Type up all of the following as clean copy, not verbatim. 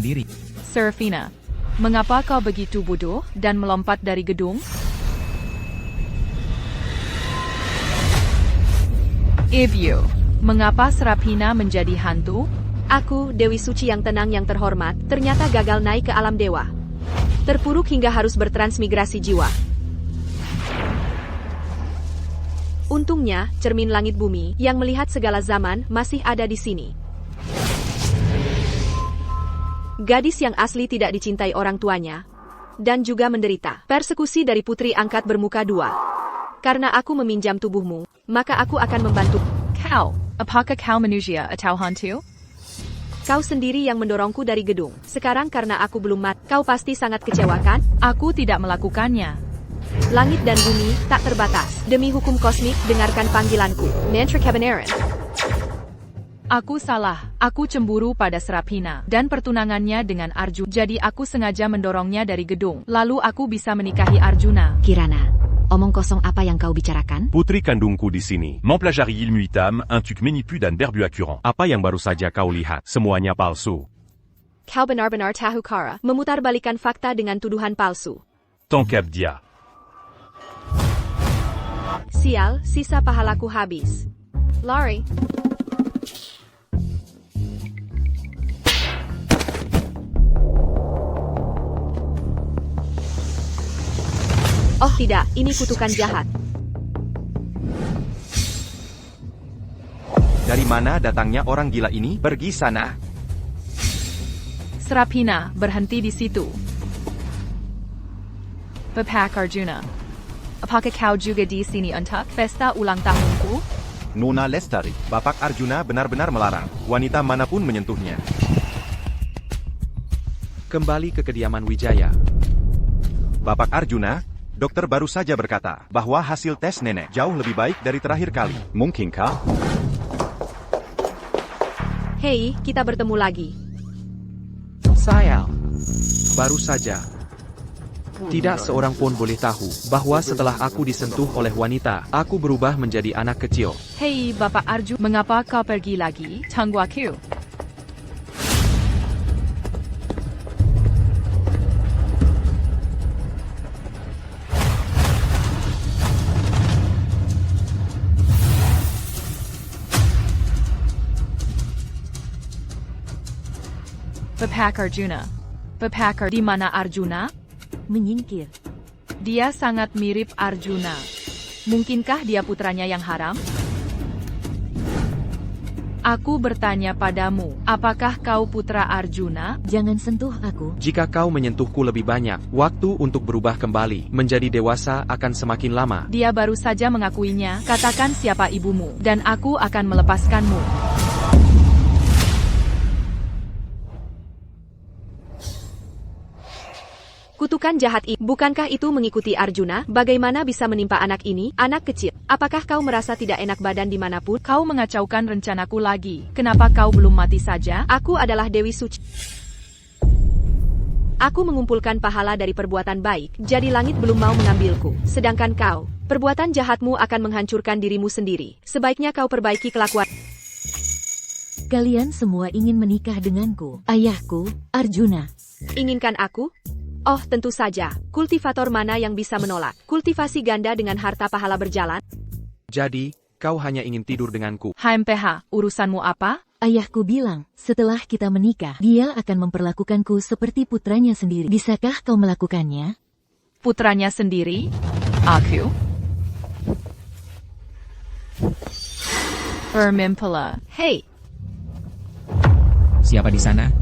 diri. Serafina, mengapa kau begitu bodoh dan melompat dari gedung? Evio, mengapa Serafina menjadi hantu? Aku, Dewi Suci yang tenang yang terhormat, ternyata gagal naik ke alam dewa. Terpuruk hingga harus bertransmigrasi jiwa. Untungnya, cermin langit bumi, yang melihat segala zaman, masih ada di sini. Gadis yang asli tidak dicintai orang tuanya, dan juga menderita persekusi dari putri angkat bermuka dua. Karena aku meminjam tubuhmu, maka aku akan membantu. Kau, apakah kau manusia atau hantu? Kau sendiri yang mendorongku dari gedung. Sekarang karena aku belum mati, kau pasti sangat kecewa kan? Aku tidak melakukannya. Langit dan bumi tak terbatas. Demi hukum kosmik, dengarkan panggilanku. Mantra Kebenaran. Aku salah. Aku cemburu pada Serafina dan pertunangannya dengan Arjuna. Jadi aku sengaja mendorongnya dari gedung. Lalu aku bisa menikahi Arjuna. Kirana, omong kosong apa yang kau bicarakan? Putri kandungku di sini. Memplagari ilmuitam, un tuc menipu dan berbu accurant. Apa yang baru saja kau lihat? Semuanya palsu. Kau benar-benar tahukara, memutarbalikan fakta dengan tuduhan palsu. Tankab dia. Sial, sisa pahalaku habis. Lari. Oh tidak, ini kutukan jahat. Dari mana datangnya orang gila ini? Pergi sana. Serafina, berhenti di situ. Bapak Arjuna, apakah kau juga di sini untuk pesta ulang tahunku? Nona Lestari, Bapak Arjuna benar-benar melarang wanita manapun menyentuhnya. Kembali ke kediaman Wijaya. Bapak Arjuna, dokter baru saja berkata bahwa hasil tes nenek jauh lebih baik dari terakhir kali. Mungkinkah? Hei, kita bertemu lagi. Sayang, baru saja. Tidak seorang pun boleh tahu bahwa setelah aku disentuh oleh wanita, aku berubah menjadi anak kecil. Hei, Bapak Arjuna, mengapa kau pergi lagi? Tunggu aku. Bapak Arjuna. Di mana Arjuna? Menyingkir. Dia sangat mirip Arjuna. Mungkinkah dia putranya yang haram? Aku bertanya padamu, apakah kau putra Arjuna? Jangan sentuh aku. Jika kau menyentuhku lebih banyak, waktu untuk berubah kembali menjadi dewasa akan semakin lama. Dia baru saja mengakuinya. Katakan siapa ibumu, dan aku akan melepaskanmu. Kutukan jahat itu, bukankah itu mengikuti Arjuna? Bagaimana bisa menimpa anak ini, anak kecil? Apakah kau merasa tidak enak badan dimanapun? Kau mengacaukan rencanaku lagi. Kenapa kau belum mati saja? Aku adalah Dewi Suci. Aku mengumpulkan pahala dari perbuatan baik, jadi langit belum mau mengambilku. Sedangkan kau, perbuatan jahatmu akan menghancurkan dirimu sendiri. Sebaiknya kau perbaiki kelakuan. Kalian semua ingin menikah denganku. Ayahku, Arjuna. Inginkan aku? Oh, tentu saja. Kultivator mana yang bisa menolak? Kultivasi ganda dengan harta pahala berjalan? Jadi, kau hanya ingin tidur denganku. HMPH, urusanmu apa? Ayahku bilang, setelah kita menikah, dia akan memperlakukanku seperti putranya sendiri. Bisakah kau melakukannya? Putranya sendiri? Aku? Bermimpilah. Hei, Siapa di sana?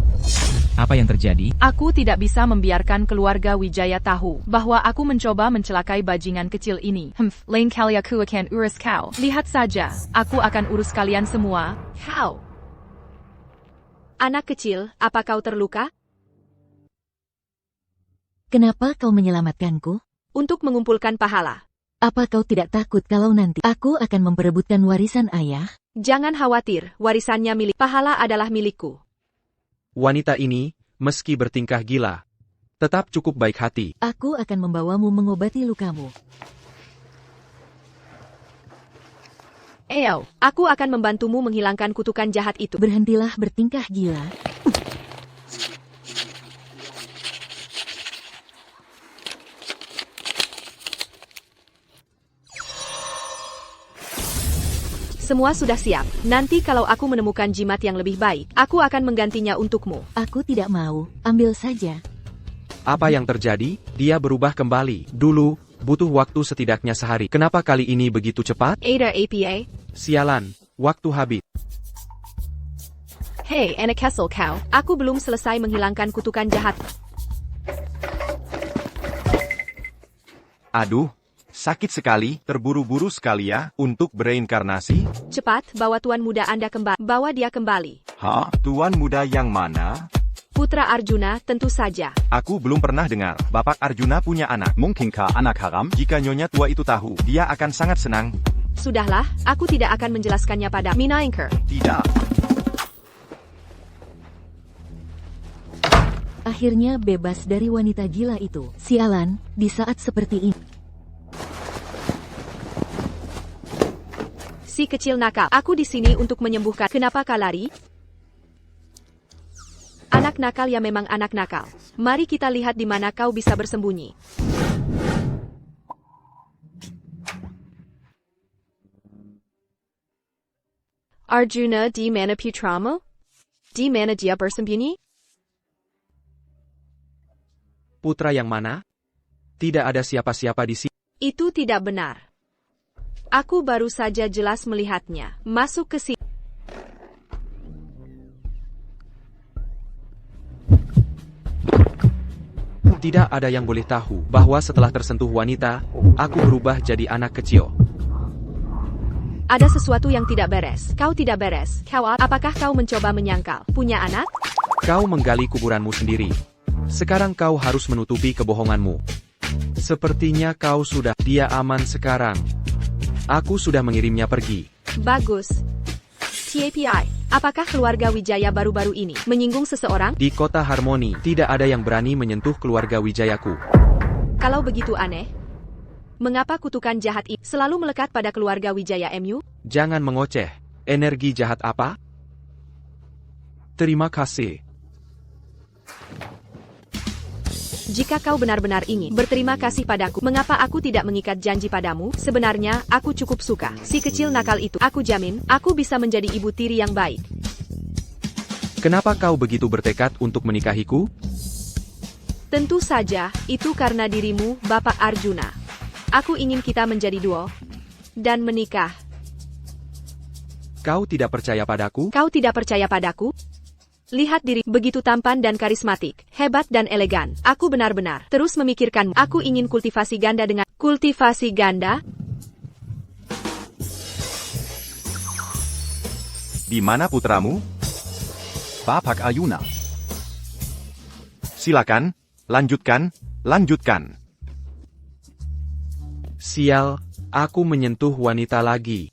Apa yang terjadi? Aku tidak bisa membiarkan keluarga Wijaya tahu bahwa aku mencoba mencelakai bajingan kecil ini. Lain kali aku akan urus kau. Lihat saja, aku akan urus kalian semua. kau. Anak kecil, apa kau terluka? Kenapa kau menyelamatkanku? Untuk mengumpulkan pahala. Apa kau tidak takut kalau nanti aku akan memperebutkan warisan ayah? Jangan khawatir, warisannya milik. Pahala adalah milikku. Wanita ini, meski bertingkah gila, tetap cukup baik hati. Aku akan membawamu mengobati lukamu. Aku akan membantumu menghilangkan kutukan jahat itu. Berhentilah bertingkah gila. Semua sudah siap. Nanti kalau aku menemukan jimat yang lebih baik, aku akan menggantinya untukmu. Aku tidak mau, ambil saja. Apa yang terjadi? Dia berubah kembali. Dulu, butuh waktu setidaknya sehari. Kenapa kali ini begitu cepat? Ada APA? Sialan, waktu habis. Hei, anak Kessel kau. Aku belum selesai menghilangkan kutukan jahat. Aduh, sakit sekali, terburu-buru sekali ya, untuk bereinkarnasi. Cepat, bawa tuan muda Anda kembali. Bawa dia kembali. Hah? Tuan muda yang mana? Putra Arjuna, tentu saja. Aku belum pernah dengar, Bapak Arjuna punya anak. Mungkinkah anak haram? Jika Nyonya tua itu tahu, dia akan sangat senang. Sudahlah, aku tidak akan menjelaskannya pada Minainker. Tidak. Akhirnya bebas dari wanita gila itu. Sialan, di saat seperti ini. Si kecil nakal, aku di sini untuk menyembuhkan. Kenapa kau lari? Anak nakal ya memang anak nakal. Mari kita lihat di mana kau bisa bersembunyi. Arjuna, di mana putramu? Di mana dia bersembunyi? Putra yang mana? Tidak ada siapa-siapa di sini. Itu tidak benar. Aku baru saja jelas melihatnya. Masuk ke sini. Tidak ada yang boleh tahu bahwa setelah tersentuh wanita, aku berubah jadi anak kecil. Ada sesuatu yang tidak beres. Kau tidak beres. Apakah kau mencoba menyangkal? Punya anak? Kau menggali kuburanmu sendiri. Sekarang kau harus menutupi kebohonganmu. Sepertinya kau sudah. Dia aman sekarang. Aku sudah mengirimnya pergi. Bagus. TAPI, apakah keluarga Wijaya baru-baru ini menyinggung seseorang? Di kota Harmoni, tidak ada yang berani menyentuh keluarga Wijayaku. Kalau begitu aneh, mengapa kutukan jahat ini selalu melekat pada keluarga Wijaya MU? Jangan mengoceh. Energi jahat apa? Terima kasih. Jika kau benar-benar ingin berterima kasih padaku, mengapa aku tidak mengikat janji padamu? Sebenarnya, aku cukup suka si kecil nakal itu. Aku jamin, aku bisa menjadi ibu tiri yang baik. Kenapa kau begitu bertekad untuk menikahiku? Tentu saja, itu karena dirimu, Bapak Arjuna. Aku ingin kita menjadi duo dan menikah. Kau tidak percaya padaku? Kau tidak percaya padaku? Lihat diri, begitu tampan dan karismatik, hebat dan elegan. Aku benar-benar terus memikirkanmu. Aku ingin kultivasi ganda dengan kultivasi ganda. Di mana putramu? Bapak Arjuna. Silakan, lanjutkan, lanjutkan. Sial, aku menyentuh wanita lagi.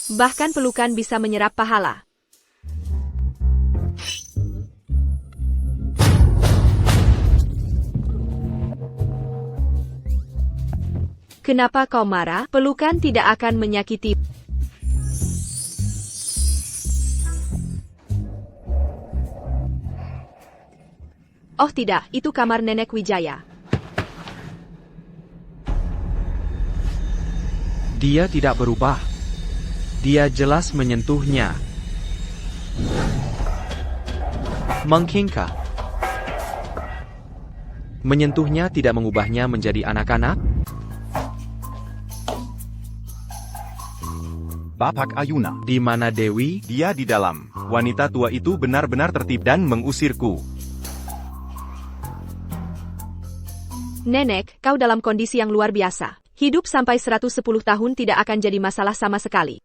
Bahkan pelukan bisa menyerap pahala. Kenapa kau marah? Pelukan tidak akan menyakiti. Oh tidak, itu kamar nenek Wijaya. Dia tidak berubah. Dia jelas menyentuhnya. Mengkingka. Menyentuhnya tidak mengubahnya menjadi anak-anak? Bapak Arjuna. Di mana Dewi? Dia di dalam. Wanita tua itu benar-benar tertib dan mengusirku. Nenek, kau dalam kondisi yang luar biasa. Hidup sampai 110 tahun tidak akan jadi masalah sama sekali.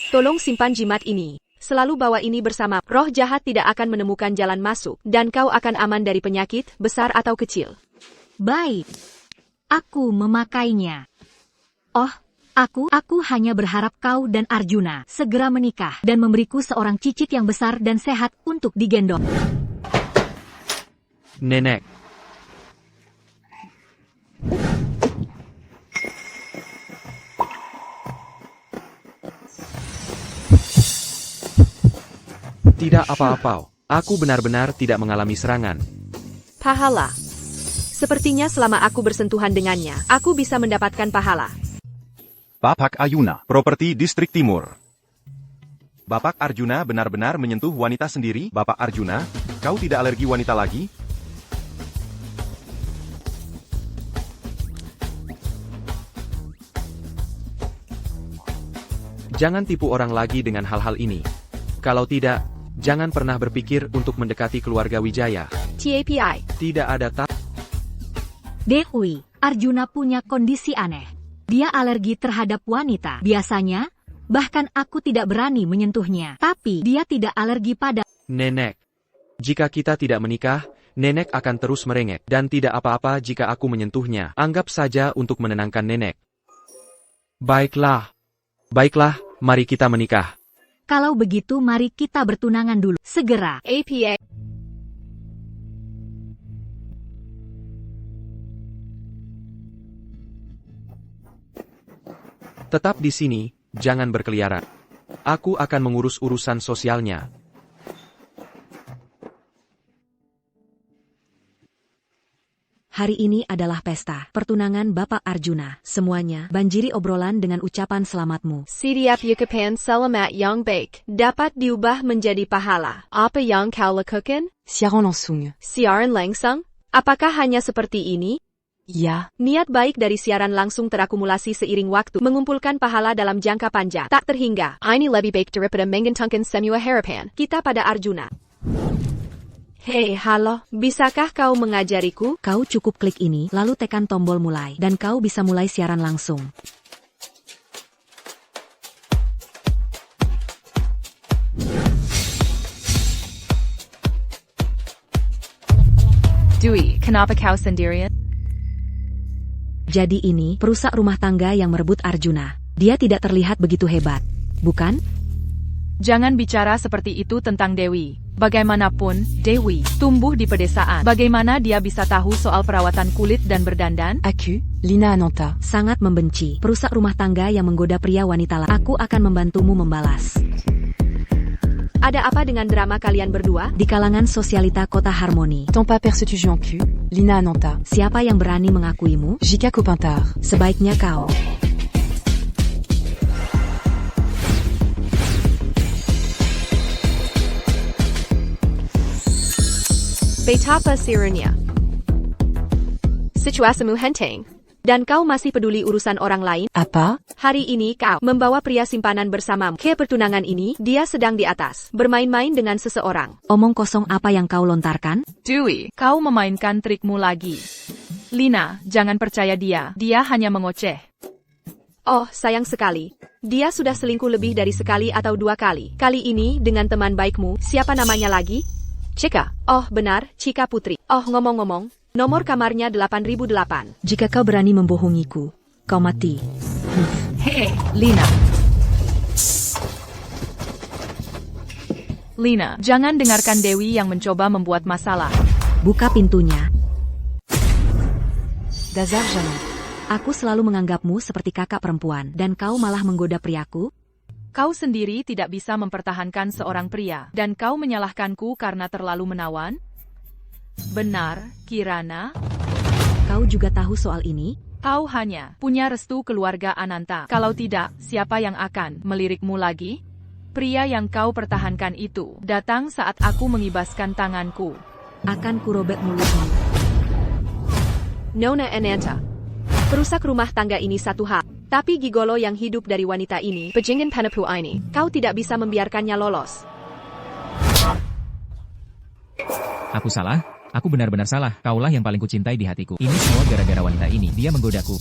Tolong simpan jimat ini. Selalu bawa ini bersama. Roh jahat tidak akan menemukan jalan masuk, dan kau akan aman dari penyakit, besar atau kecil. Baik. Aku memakainya. Oh, aku hanya berharap kau dan Arjuna segera menikah dan memberiku seorang cicit yang besar dan sehat untuk digendong. Nenek. Tidak apa-apa. Aku benar-benar tidak mengalami serangan. Pahala. Sepertinya selama aku bersentuhan dengannya, aku bisa mendapatkan pahala. Bapak Ayuna. Properti Distrik Timur. Bapak Arjuna benar-benar menyentuh wanita sendiri. Bapak Arjuna, kau tidak alergi wanita lagi? Jangan tipu orang lagi dengan hal-hal ini. Kalau tidak, jangan pernah berpikir untuk mendekati keluarga Wijaya. TAPI. Tidak ada Dewi, Arjuna punya kondisi aneh. Dia alergi terhadap wanita. Biasanya, bahkan aku tidak berani menyentuhnya. Tapi dia tidak alergi pada Nenek. Jika kita tidak menikah, Nenek akan terus merengek. Dan tidak apa-apa jika aku menyentuhnya. Anggap saja untuk menenangkan Nenek. Baiklah. Baiklah, mari kita menikah. Kalau begitu mari kita bertunangan dulu. Segera. APA. Tetap di sini, jangan berkeliaran. Aku akan mengurus urusan sosialnya. Hari ini adalah pesta pertunangan Bapak Arjuna. Semuanya banjiri obrolan dengan ucapan selamatmu. Sidiap Yukapan Selamat yang baik dapat diubah menjadi pahala. Apa yang kau lakukan? Siaran langsung. Siaran langsung? Apakah hanya seperti ini? Ya. Niat baik dari siaran langsung terakumulasi seiring waktu, mengumpulkan pahala dalam jangka panjang, tak terhingga. Ini lebih baik daripada menggantungkan semua harapan kita pada Arjuna. Hei, halo, bisakah kau mengajariku? Kau cukup klik ini, lalu tekan tombol mulai, dan kau bisa mulai siaran langsung. Dwi, kenapa kau sendirian? Jadi ini perusak rumah tangga yang merebut Arjuna. Dia tidak terlihat begitu hebat, bukan? Jangan bicara seperti itu tentang Dewi. Bagaimanapun, Dewi tumbuh di pedesaan. Bagaimana dia bisa tahu soal perawatan kulit dan berdandan? Aku, Lina Ananta. Sangat membenci perusak rumah tangga yang menggoda pria wanita lain. Aku akan membantumu membalas. Ada apa dengan drama kalian berdua? Di kalangan sosialita kota Harmoni. Tant pas perce tu joues en cul, Lina Ananta. Siapa yang berani mengakuimu? Jika Copintar. Sebaiknya kau. Betapa sirenya. Situasimu henteng. Dan kau masih peduli urusan orang lain? Apa? Hari ini kau membawa pria simpanan bersamamu. Ke pertunangan ini, dia sedang di atas, bermain-main dengan seseorang. Omong kosong apa yang kau lontarkan? Dwi, kau memainkan trikmu lagi. Lina, jangan percaya dia. Dia hanya mengoceh. Oh, sayang sekali. Dia sudah selingkuh lebih dari sekali atau dua kali. Kali ini dengan teman baikmu, siapa namanya lagi? Cika. Oh, benar, Cika Putri. Oh, ngomong-ngomong, nomor kamarnya 8008. Jika kau berani membohongiku, kau mati. Hei, Lina. Lina, jangan dengarkan Dewi yang mencoba membuat masalah. Buka pintunya. Dazar Jalan. Aku selalu menganggapmu seperti kakak perempuan, dan kau malah menggoda priaku? Kau sendiri tidak bisa mempertahankan seorang pria, dan kau menyalahkanku karena terlalu menawan? Benar, Kirana? Kau juga tahu soal ini? Kau hanya punya restu keluarga Ananta. Kalau tidak, siapa yang akan melirikmu lagi? Pria yang kau pertahankan itu datang saat aku mengibaskan tanganku. Akan kurobek mulutmu. Nona Ananta. Perusak rumah tangga ini satu hal. Tapi gigolo yang hidup dari wanita ini, pejingan penipu ini, kau tidak bisa membiarkannya lolos. Aku salah? Aku benar-benar salah. Kaulah yang paling kucintai di hatiku. Ini semua gara-gara wanita ini. Dia menggodaku.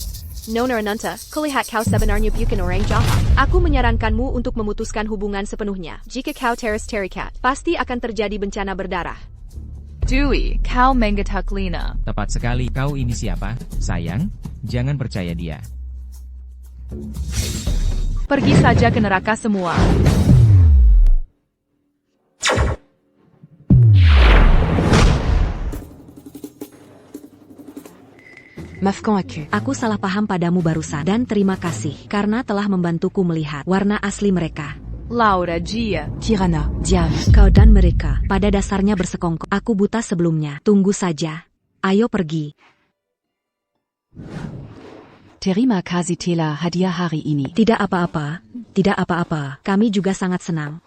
Nona Ananta, kulihat kau sebenarnya bukan orang jahat. Aku menyarankanmu untuk memutuskan hubungan sepenuhnya. Jika kau teres terikat, pasti akan terjadi bencana berdarah. Dwi, kau menggetak Lina. Tepat sekali. Kau ini siapa? Sayang, jangan percaya dia. Pergi saja ke neraka semua. Maafkan aku. Aku salah paham padamu barusan, dan terima kasih karena telah membantuku melihat warna asli mereka. Laura Gia. Kirana, Diam. Kau dan mereka pada dasarnya bersekongkol. Aku buta sebelumnya. Tunggu saja. Ayo pergi. Terima kasih telah hadiah hari ini. Tidak apa-apa, tidak apa-apa. Kami juga sangat senang.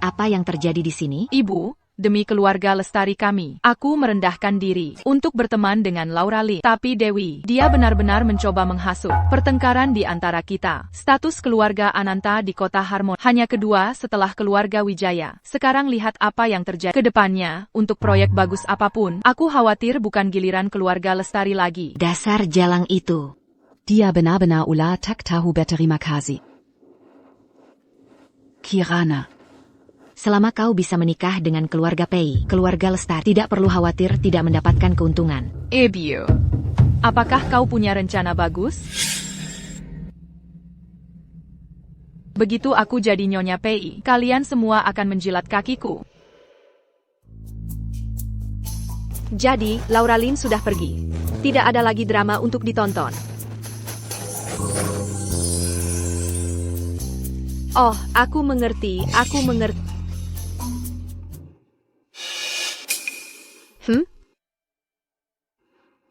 Apa yang terjadi di sini? Ibu, demi keluarga lestari kami, aku merendahkan diri untuk berteman dengan Laura Lee. Tapi Dewi, dia benar-benar mencoba menghasut pertengkaran di antara kita. Status keluarga Ananta di kota Harmon hanya kedua setelah keluarga Wijaya. Sekarang lihat apa yang terjadi. Kedepannya, untuk proyek bagus apapun, aku khawatir bukan giliran keluarga lestari lagi. Dasar jalang itu. Dia benar-benar ulah tak tahu berterima kasih. Kirana. Selama kau bisa menikah dengan keluarga Pei, keluarga Lestari tidak perlu khawatir tidak mendapatkan keuntungan. Ebio, apakah kau punya rencana bagus? Begitu aku jadi Nyonya Pei, kalian semua akan menjilat kakiku. Jadi, Laura Lin sudah pergi. Tidak ada lagi drama untuk ditonton. Oh, aku mengerti,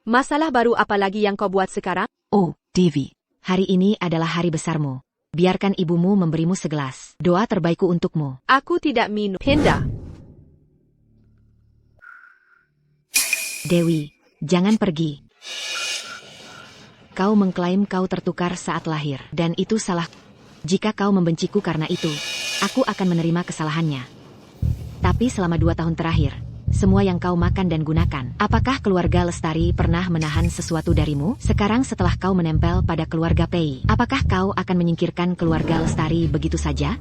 Masalah baru apa lagi yang kau buat sekarang? Oh, Devi. Hari ini adalah hari besarmu. Biarkan ibumu memberimu segelas. Doa terbaikku untukmu. Aku tidak minum. Hinda. Dewi, jangan pergi. Kau mengklaim kau tertukar saat lahir, dan itu salah. Jika kau membenciku karena itu, aku akan menerima kesalahannya. Tapi selama 2 tahun terakhir, semua yang kau makan dan gunakan, apakah keluarga Lestari pernah menahan sesuatu darimu? Sekarang setelah kau menempel pada keluarga Pei, apakah kau akan menyingkirkan keluarga Lestari begitu saja?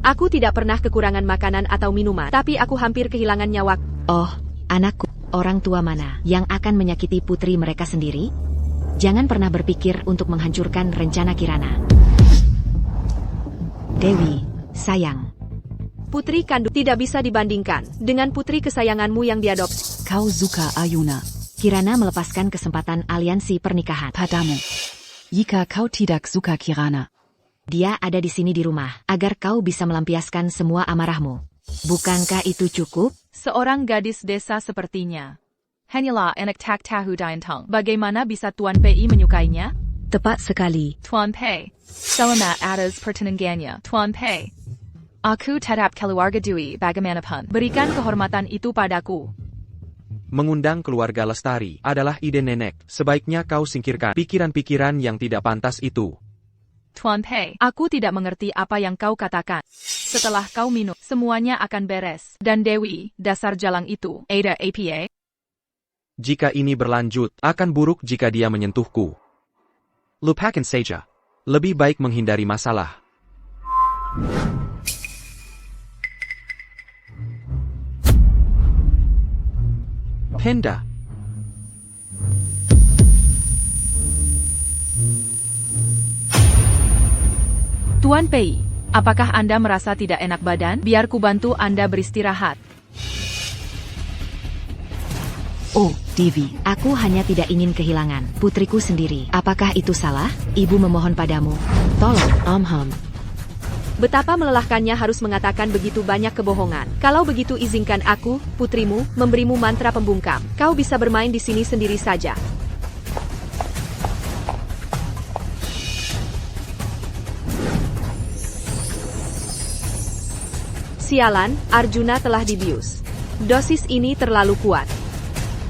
Aku tidak pernah kekurangan makanan atau minuman, tapi aku hampir kehilangan nyawa. Oh, anakku, orang tua mana yang akan menyakiti putri mereka sendiri? Jangan pernah berpikir untuk menghancurkan rencana Kirana. Dewi, sayang. Putri kandung tidak bisa dibandingkan dengan putri kesayanganmu yang diadopsi. Kau suka Ayuna. Kirana melepaskan kesempatan aliansi pernikahan Padamu. Jika kau tidak suka Kirana, dia ada di sini di rumah, agar kau bisa melampiaskan semua amarahmu. Bukankah itu cukup? Seorang gadis desa sepertinya. Hanyalah anak tak tahu diantong. Bagaimana bisa Tuan Pei menyukainya? Tepat sekali. Tuan Pei. Selamat atas pertunangannya, Tuan Pei. Aku tetap keluarga Dwi bagaimanapun. Berikan kehormatan itu padaku. Mengundang keluarga Lestari adalah ide nenek. Sebaiknya kau singkirkan pikiran-pikiran yang tidak pantas itu. Tuan Pei, aku tidak mengerti apa yang kau katakan. Setelah kau minum, semuanya akan beres. Dan Dewi, dasar jalang itu, Ada APA. Jika ini berlanjut, akan buruk jika dia menyentuhku. Lupakan saja. Lebih baik menghindari masalah. Penda. Tuan Pei, apakah Anda merasa tidak enak badan? Biar ku bantu Anda beristirahat. Oh, Devi, aku hanya tidak ingin kehilangan putriku sendiri. Apakah itu salah? Ibu memohon padamu. Tolong, Betapa melelahkannya harus mengatakan begitu banyak kebohongan. Kalau begitu izinkan aku, putrimu, memberimu mantra pembungkam. Kau bisa bermain di sini sendiri saja. Sialan, Arjuna telah dibius. Dosis ini terlalu kuat.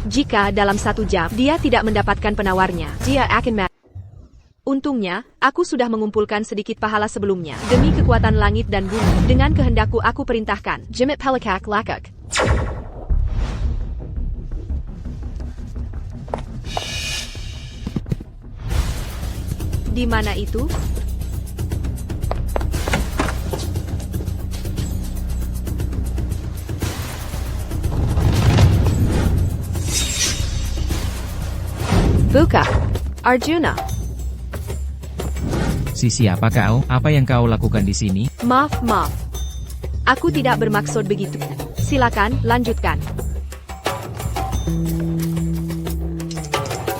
Jika dalam 1 jam dia tidak mendapatkan penawarnya, dia akan mati. Untungnya, aku sudah mengumpulkan sedikit pahala sebelumnya. Demi kekuatan langit dan bumi, dengan kehendakku aku perintahkan. Jimit Pelikak Lakak. Di mana itu? Buka. Arjuna. Siapa kau? Apa yang kau lakukan di sini? Maaf. Aku tidak bermaksud begitu. Silakan, lanjutkan.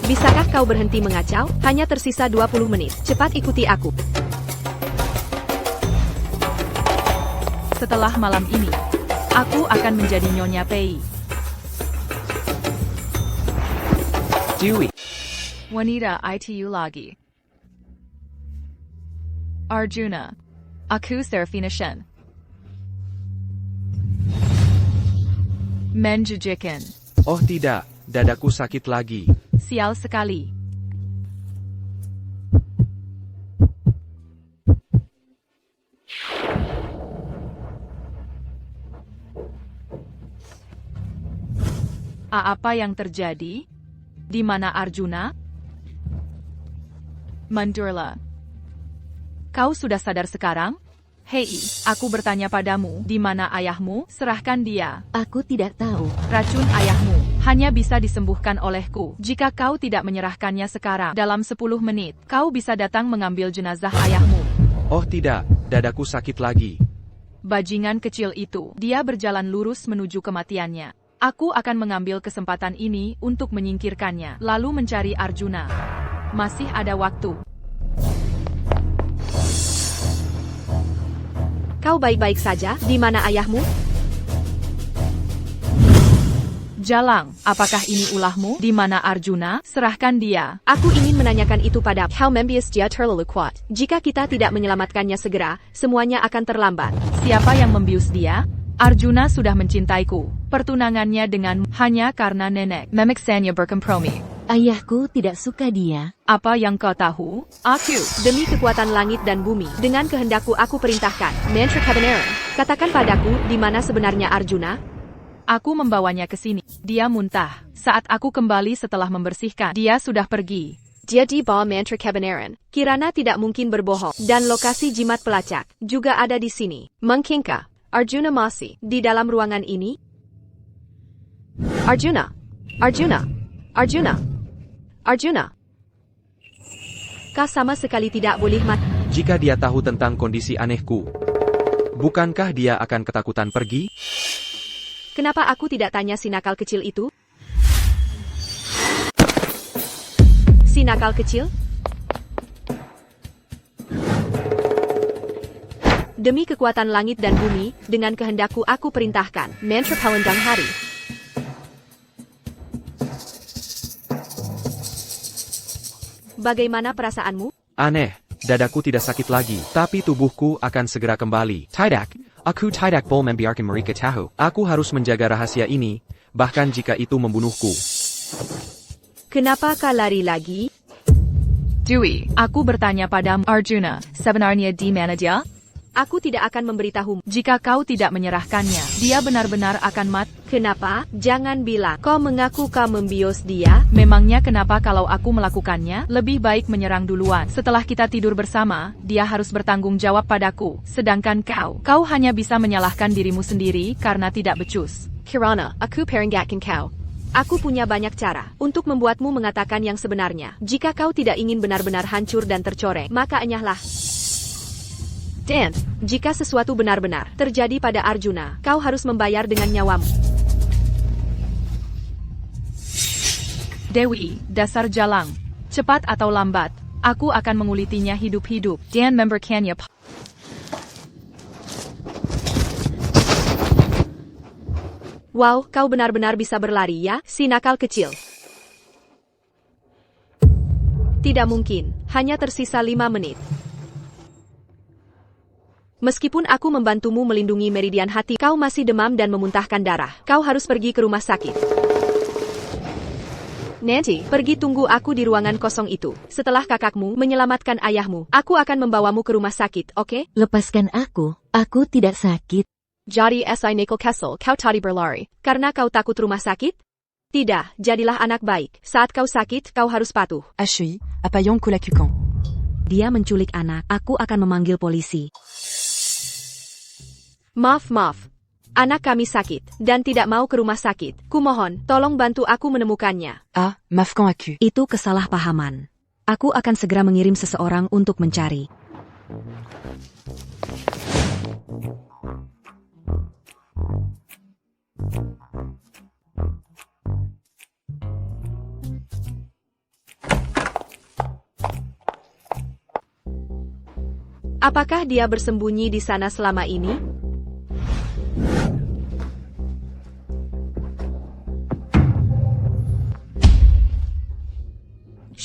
Bisakah kau berhenti mengacau? Hanya tersisa 20 menit. Cepat ikuti aku. Setelah malam ini, aku akan menjadi Nyonya Pei. Dewi. Wanita itu lagi. Arjuna. Aku Serafina Shen. Menjijikan. Oh tidak, dadaku sakit lagi. Sial sekali. Apa yang terjadi? Di mana Arjuna? Mandurla. Kau sudah sadar sekarang? Hei, aku bertanya padamu, di mana ayahmu? Serahkan dia. Aku tidak tahu. Racun ayahmu hanya bisa disembuhkan olehku. Jika kau tidak menyerahkannya sekarang, dalam 10 menit, kau bisa datang mengambil jenazah ayahmu. Oh tidak, dadaku sakit lagi. Bajingan kecil itu, dia berjalan lurus menuju kematiannya. Aku akan mengambil kesempatan ini untuk menyingkirkannya, lalu mencari Arjuna. Masih ada waktu. Kau baik-baik saja? Di mana ayahmu? Jalang, apakah ini ulahmu? Di mana Arjuna? Serahkan dia. Aku ingin menanyakan itu pada Kau membius dia terlalu kuat. Jika kita tidak menyelamatkannya segera, semuanya akan terlambat. Siapa yang membius dia? Arjuna sudah mencintaiku. Pertunangannya dengan hanya karena nenek Memiksannya berkompromi. Ayahku tidak suka dia. Apa yang kau tahu? Aku. Demi kekuatan langit dan bumi, dengan kehendakku aku perintahkan, Mantra Cabanera, katakan padaku, di mana sebenarnya Arjuna? Aku membawanya ke sini. Dia muntah. Saat aku kembali setelah membersihkan, dia sudah pergi. Dia di bawah Mantra Cabaneran. Kirana tidak mungkin berbohong. Dan lokasi jimat pelacak juga ada di sini. Mungkinkah Arjuna masih di dalam ruangan ini? Arjuna. Arjuna. Arjuna. Arjuna. Kau sama sekali tidak boleh mati. Jika dia tahu tentang kondisi anehku, bukankah dia akan ketakutan pergi? Kenapa aku tidak tanya si nakal kecil itu? Si nakal kecil? Demi kekuatan langit dan bumi, dengan kehendakku aku perintahkan, Mantra Palendang Hari. Bagaimana perasaanmu? Aneh, dadaku tidak sakit lagi, tapi tubuhku akan segera kembali. Tidak, aku tidak boleh membiarkan mereka tahu. Aku harus menjaga rahasia ini, bahkan jika itu membunuhku. Kenapa kau lari lagi? Dewi, aku bertanya padamu, Arjuna, sebenarnya di mana dia? Aku tidak akan memberitahumu. Jika kau tidak menyerahkannya, dia benar-benar akan mati. Kenapa? Jangan bilang kau mengaku kau membius dia. Memangnya kenapa kalau aku melakukannya? Lebih baik menyerang duluan. Setelah kita tidur bersama, dia harus bertanggung jawab padaku. Sedangkan kau hanya bisa menyalahkan dirimu sendiri karena tidak becus. Kirana, aku peringatkan kau. Aku punya banyak cara untuk membuatmu mengatakan yang sebenarnya. Jika kau tidak ingin benar-benar hancur dan tercoreng, maka enyahlah. Dan, jika sesuatu benar-benar terjadi pada Arjuna, kau harus membayar dengan nyawamu. Dewi, dasar jalang. Cepat atau lambat, aku akan mengulitinya hidup-hidup dan memberikannya. Wow, kau benar-benar bisa berlari ya, si nakal kecil. Tidak mungkin, hanya tersisa 5 menit. Meskipun aku membantumu melindungi meridian hati, kau masih demam dan memuntahkan darah. Kau harus pergi ke rumah sakit. Nanti, pergi tunggu aku di ruangan kosong itu. Setelah kakakmu menyelamatkan ayahmu, aku akan membawamu ke rumah sakit, oke? Lepaskan aku tidak sakit. Jadi si Nickel Kessel, kau tadi berlari, karena kau takut rumah sakit? Tidak, jadilah anak baik. Saat kau sakit, kau harus patuh. Ashui, apayong kulakukan. Dia menculik anak, aku akan memanggil polisi. Maaf. Anak kami sakit, dan tidak mau ke rumah sakit. Kumohon, tolong bantu aku menemukannya. Ah, maafkan aku. Itu kesalahpahaman. Aku akan segera mengirim seseorang untuk mencari. Apakah dia bersembunyi di sana selama ini?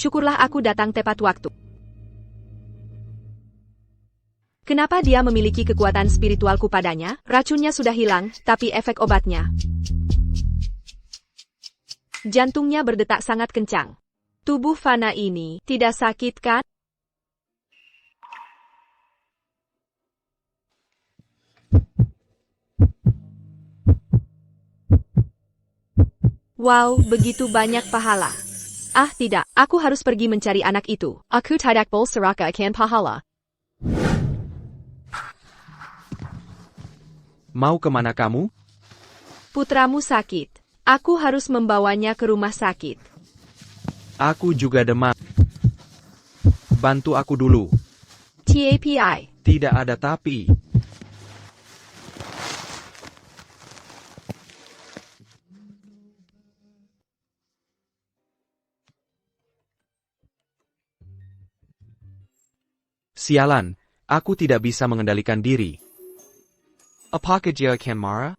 Syukurlah aku datang tepat waktu. Kenapa dia memiliki kekuatan spiritualku padanya? Racunnya sudah hilang, tapi efek obatnya. Jantungnya berdetak sangat kencang. Tubuh fana ini tidak sakit kan? Wow, begitu banyak pahala. Ah tidak, aku harus pergi mencari anak itu. Aku tidak bol seraka akan pahala. Mau kemana kamu? Putramu sakit. Aku harus membawanya ke rumah sakit. Aku juga demam. Bantu aku dulu. TAPI. Tidak ada tapi. Sialan, aku tidak bisa mengendalikan diri. Apakah dia akan marah?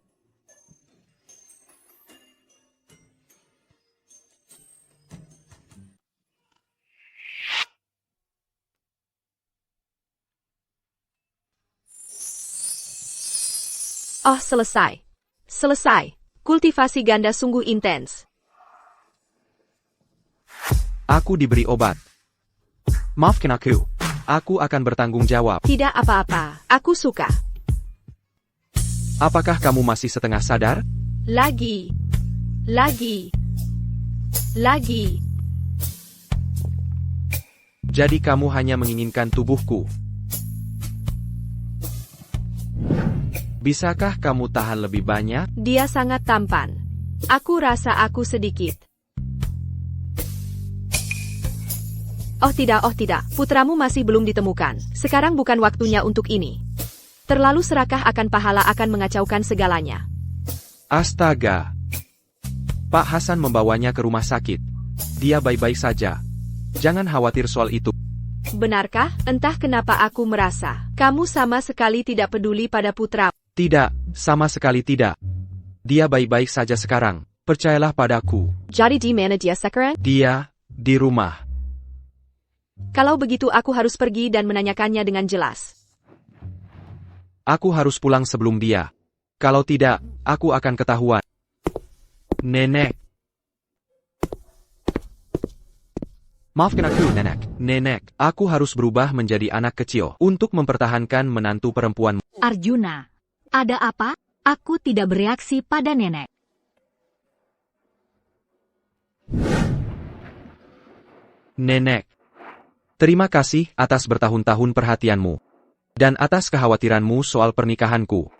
Oh, selesai. Selesai. Kultivasi ganda sungguh intens. Aku diberi obat. Maafkan aku. Aku akan bertanggung jawab. Tidak apa-apa. Aku suka. Apakah kamu masih setengah sadar? Lagi. Lagi. Lagi. Jadi kamu hanya menginginkan tubuhku. Bisakah kamu tahan lebih banyak? Dia sangat tampan. Aku rasa aku sedikit. Oh tidak, putramu masih belum ditemukan. Sekarang bukan waktunya untuk ini. Terlalu serakah akan pahala akan mengacaukan segalanya. Astaga. Pak Hasan membawanya ke rumah sakit. Dia baik-baik saja. Jangan khawatir soal itu. Benarkah? Entah kenapa aku merasa kamu sama sekali tidak peduli pada putra. Tidak, sama sekali tidak. Dia baik-baik saja sekarang. Percayalah padaku. Jadi di mana dia sekarang? Dia di rumah. Kalau begitu aku harus pergi dan menanyakannya dengan jelas. Aku harus pulang sebelum dia. Kalau tidak, aku akan ketahuan. Nenek. Maafkan aku, Nenek. Nenek, aku harus berubah menjadi anak kecil untuk mempertahankan menantu perempuan. Arjuna, ada apa? Aku tidak bereaksi pada nenek. Nenek. Terima kasih atas bertahun-tahun perhatianmu. Dan atas kekhawatiranmu soal pernikahanku.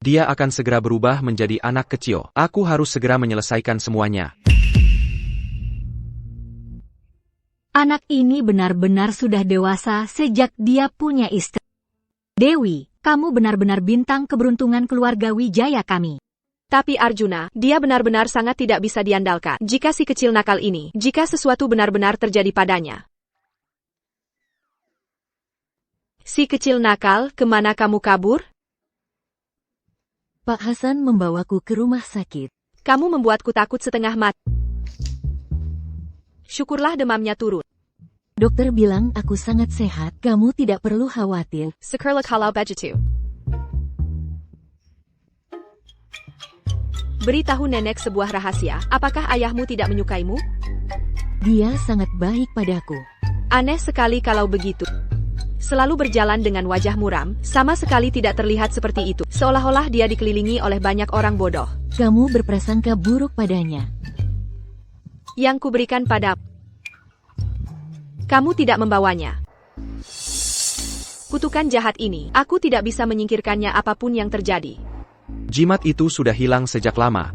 Dia akan segera berubah menjadi anak kecil. Aku harus segera menyelesaikan semuanya. Anak ini benar-benar sudah dewasa sejak dia punya istri. Dewi, kamu benar-benar bintang keberuntungan keluarga Wijaya kami. Tapi Arjuna, dia benar-benar sangat tidak bisa diandalkan. Jika si kecil nakal ini, jika sesuatu benar-benar terjadi padanya. Si kecil nakal, kemana kamu kabur? Pak Hasan membawaku ke rumah sakit. Kamu membuatku takut setengah mati. Syukurlah demamnya turun. Dokter bilang aku sangat sehat, kamu tidak perlu khawatir. Syukurlah kalau begitu. Beritahu nenek sebuah rahasia, apakah ayahmu tidak menyukaimu? Dia sangat baik padaku. Aneh sekali kalau begitu. Selalu berjalan dengan wajah muram, sama sekali tidak terlihat seperti itu. Seolah-olah dia dikelilingi oleh banyak orang bodoh. Kamu berprasangka buruk padanya. Yang kuberikan padamu. Kamu tidak membawanya. Kutukan jahat ini, aku tidak bisa menyingkirkannya apapun yang terjadi. Jimat itu sudah hilang sejak lama.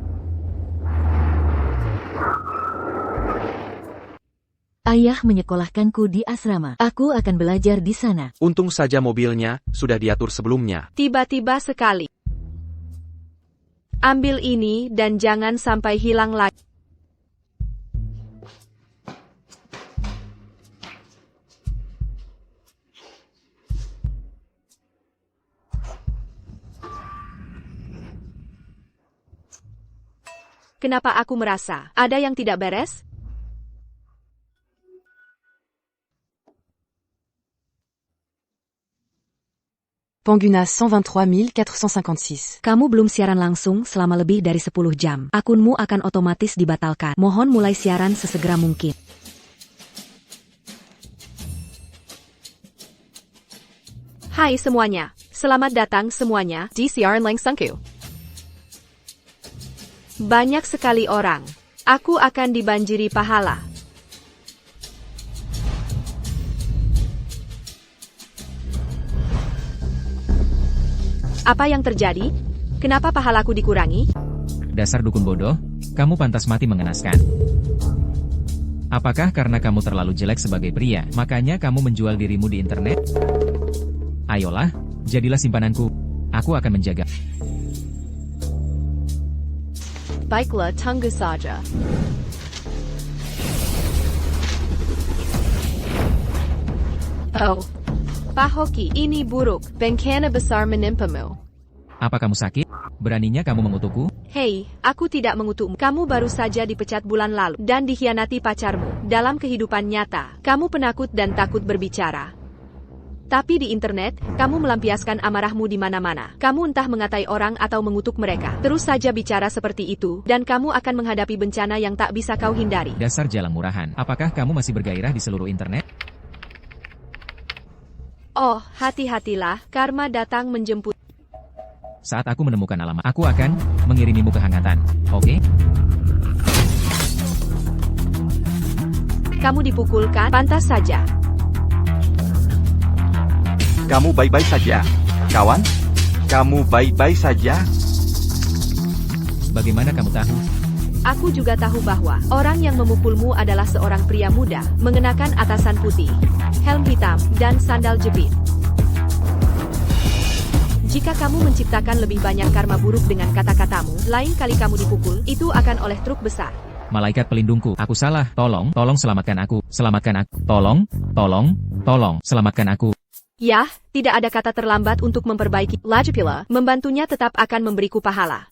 Ayah menyekolahkanku di asrama. Aku akan belajar di sana. Untung saja mobilnya sudah diatur sebelumnya. Tiba-tiba sekali. Ambil ini dan jangan sampai hilang lagi. Kenapa aku merasa ada yang tidak beres? Panguna 123 456. Kamu belum siaran langsung selama lebih dari 10 jam. Akunmu akan otomatis dibatalkan. Mohon mulai siaran sesegera mungkin. Hai semuanya. Selamat datang semuanya di siaran langsungku. Banyak sekali orang. Aku akan dibanjiri pahala. Apa yang terjadi? Kenapa pahalaku dikurangi? Dasar dukun bodoh, kamu pantas mati mengenaskan. Apakah karena kamu terlalu jelek sebagai pria, makanya kamu menjual dirimu di internet? Ayolah, jadilah simpananku. Aku akan menjaga. Baiklah, tunggu saja. Oh, Pak Hoki, ini buruk. Bencana besar menimpamu. Apa kamu sakit? Beraninya kamu mengutukku? Hei, aku tidak mengutukmu. Kamu baru saja dipecat bulan lalu dan dikhianati pacarmu. Dalam kehidupan nyata, kamu penakut dan takut berbicara. Tapi di internet, kamu melampiaskan amarahmu di mana-mana. Kamu entah mengatai orang atau mengutuk mereka. Terus saja bicara seperti itu, dan kamu akan menghadapi bencana yang tak bisa kau hindari. Dasar jalang murahan. Apakah kamu masih bergairah di seluruh internet? Oh, hati-hatilah, karma datang menjemput. Saat aku menemukan alamat, aku akan mengirimimu kehangatan. Oke? Kamu dipukulkan, pantas saja. Kamu baik-baik saja, kawan? Kamu baik-baik saja? Bagaimana kamu tahu? Aku juga tahu bahwa orang yang memukulmu adalah seorang pria muda, mengenakan atasan putih, helm hitam, dan sandal jepit. Jika kamu menciptakan lebih banyak karma buruk dengan kata-katamu, lain kali kamu dipukul, itu akan oleh truk besar. Malaikat pelindungku, aku salah. Tolong selamatkan aku. Selamatkan aku. Tolong, selamatkan aku. Yah, tidak ada kata terlambat untuk memperbaiki. Lagipula, membantunya tetap akan memberiku pahala.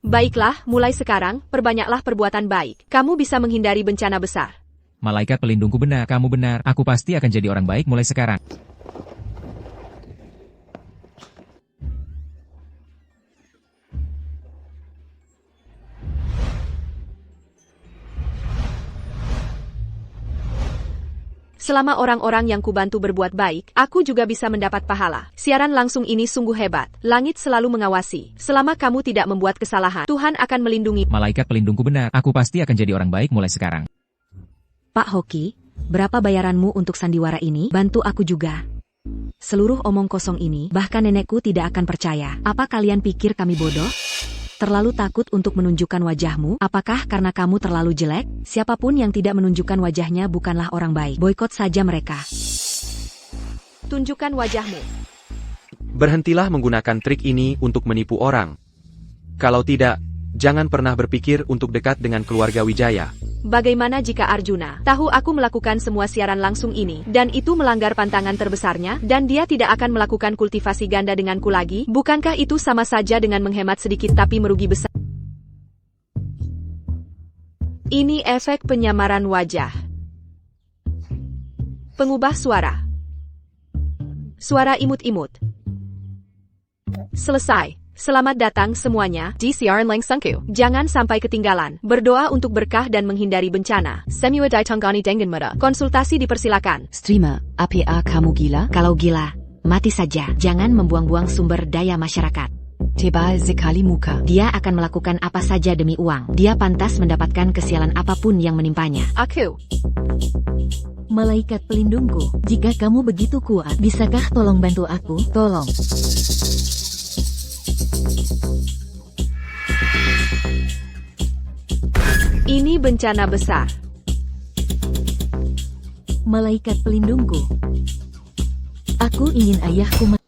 Baiklah, mulai sekarang, perbanyaklah perbuatan baik. Kamu bisa menghindari bencana besar. Malaikat pelindungku benar, kamu benar. Aku pasti akan jadi orang baik mulai sekarang. Selama orang-orang yang kubantu berbuat baik, aku juga bisa mendapat pahala. Siaran langsung ini sungguh hebat. Langit selalu mengawasi. Selama kamu tidak membuat kesalahan, Tuhan akan melindungi. Malaikat pelindungku benar. Aku pasti akan jadi orang baik mulai sekarang. Pak Hoki, berapa bayaranmu untuk sandiwara ini? Bantu aku juga. Seluruh omong kosong ini, bahkan nenekku tidak akan percaya. Apa kalian pikir kami bodoh? Terlalu takut untuk menunjukkan wajahmu? Apakah karena kamu terlalu jelek? Siapapun yang tidak menunjukkan wajahnya bukanlah orang baik. Boikot saja mereka. Tunjukkan wajahmu. Berhentilah menggunakan trik ini untuk menipu orang. Kalau tidak, jangan pernah berpikir untuk dekat dengan keluarga Wijaya. Bagaimana jika Arjuna tahu aku melakukan semua siaran langsung ini, dan itu melanggar pantangan terbesarnya, dan dia tidak akan melakukan kultivasi ganda denganku lagi? Bukankah itu sama saja dengan menghemat sedikit tapi merugi besar? Ini efek penyamaran wajah. Pengubah suara. Suara imut-imut. Selesai. Selamat datang semuanya di siaran langsungku. Jangan sampai ketinggalan. Berdoa untuk berkah dan menghindari bencana. Semua ditanggani dengan mudah. Konsultasi dipersilakan. Streamer, apa kamu gila? Kalau gila, mati saja. Jangan membuang-buang sumber daya masyarakat. Tebal sekali muka. Dia akan melakukan apa saja demi uang. Dia pantas mendapatkan kesialan apapun yang menimpanya. Aku. Malaikat pelindungku, jika kamu begitu kuat, bisakah tolong bantu aku? Tolong. Ini bencana besar. Malaikat pelindungku. Aku ingin ayahku mati.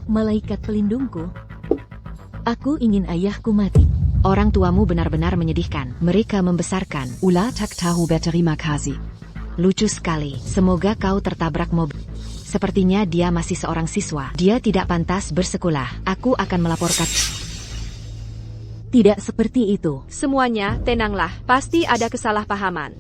Malaikat pelindungku. Aku ingin ayahku mati. Orang tuamu benar-benar menyedihkan. Mereka membesarkan. Ula tak tahu berterima kasih. Lucu sekali. Semoga kau tertabrak mobil. Sepertinya dia masih seorang siswa. Dia tidak pantas bersekolah. Aku akan melaporkan. Tidak seperti itu. Semuanya, tenanglah. Pasti ada kesalahpahaman.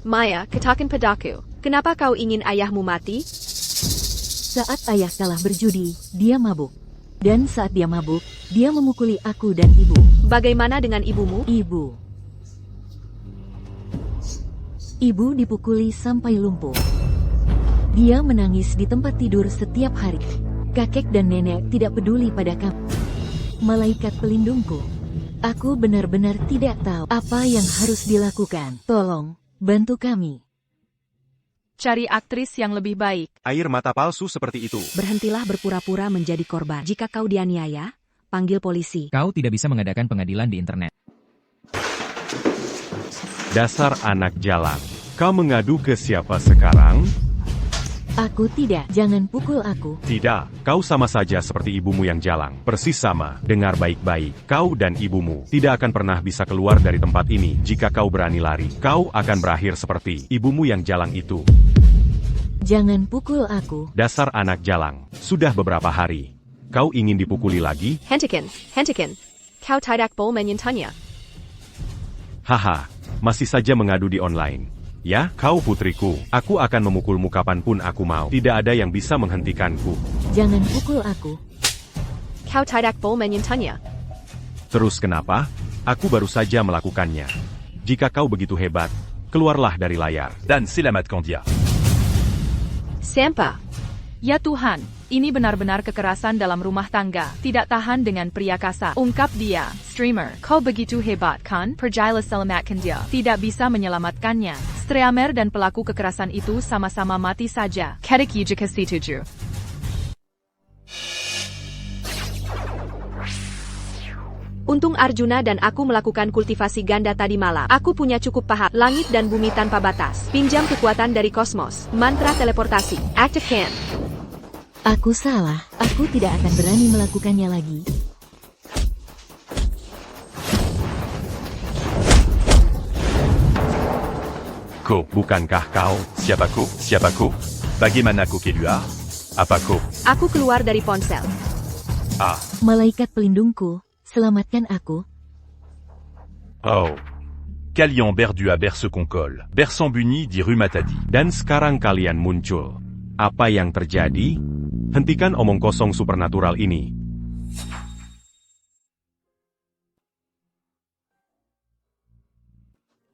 Maya, katakan padaku, kenapa kau ingin ayahmu mati? Saat ayah kalah berjudi, dia mabuk. Dan saat dia mabuk, dia memukuli aku dan ibu. Bagaimana dengan ibumu? Ibu dipukuli sampai lumpuh. Dia menangis di tempat tidur setiap hari. Kakek dan nenek tidak peduli pada kami. Malaikat pelindungku. Aku benar-benar tidak tahu apa yang harus dilakukan. Tolong, bantu kami. Cari aktris yang lebih baik. Air mata palsu seperti itu. Berhentilah berpura-pura menjadi korban. Jika kau dianiaya, panggil polisi. Kau tidak bisa mengadakan pengadilan di internet. Dasar anak jalan. Kau mengadu ke siapa sekarang? Aku tidak. Jangan pukul aku. Tidak, kau sama saja seperti ibumu yang jalang. Persis sama. Dengar baik-baik. Kau dan ibumu tidak akan pernah bisa keluar dari tempat ini jika kau berani lari. Kau akan berakhir seperti ibumu yang jalang itu. Jangan pukul aku. Dasar anak jalang. Sudah beberapa hari. Kau ingin dipukuli lagi? Hentikan. Kau tidak boleh menyentuhnya. Haha, masih saja mengadu di online. Ya, kau putriku. Aku akan memukulmu kapanpun aku mau. Tidak ada yang bisa menghentikanku. Jangan pukul aku. Kau tidak boleh menyentuhnya. Terus kenapa? Aku baru saja melakukannya. Jika kau begitu hebat, keluarlah dari layar. Dan selamat Candia. Sampa. Ya Tuhan, ini benar-benar kekerasan dalam rumah tangga. Tidak tahan dengan pria kasar. Ungkap dia, streamer. Kau begitu hebat kan? Pergilah selamatkan dia. Tidak bisa menyelamatkannya. Streamer dan pelaku kekerasan itu sama-sama mati saja. Kedik jika setuju. Untung Arjuna dan aku melakukan kultivasi ganda tadi malam. Aku punya cukup pahat, langit dan bumi tanpa batas. Pinjam kekuatan dari kosmos. Mantra teleportasi. Aktifkan. Aku salah. Aku tidak akan berani melakukannya lagi. Ko, bukankah kau? Siapaku? Bagaimanaku Kelua? Apaku? Aku keluar dari ponsel. Ah. Malaikat pelindungku, selamatkan aku. Oh. Kalian berdu à Berse-Concol. Bersambuni di Rumatadi. Dan sekarang kalian muncul. Apa yang terjadi? Hentikan omong kosong supernatural ini.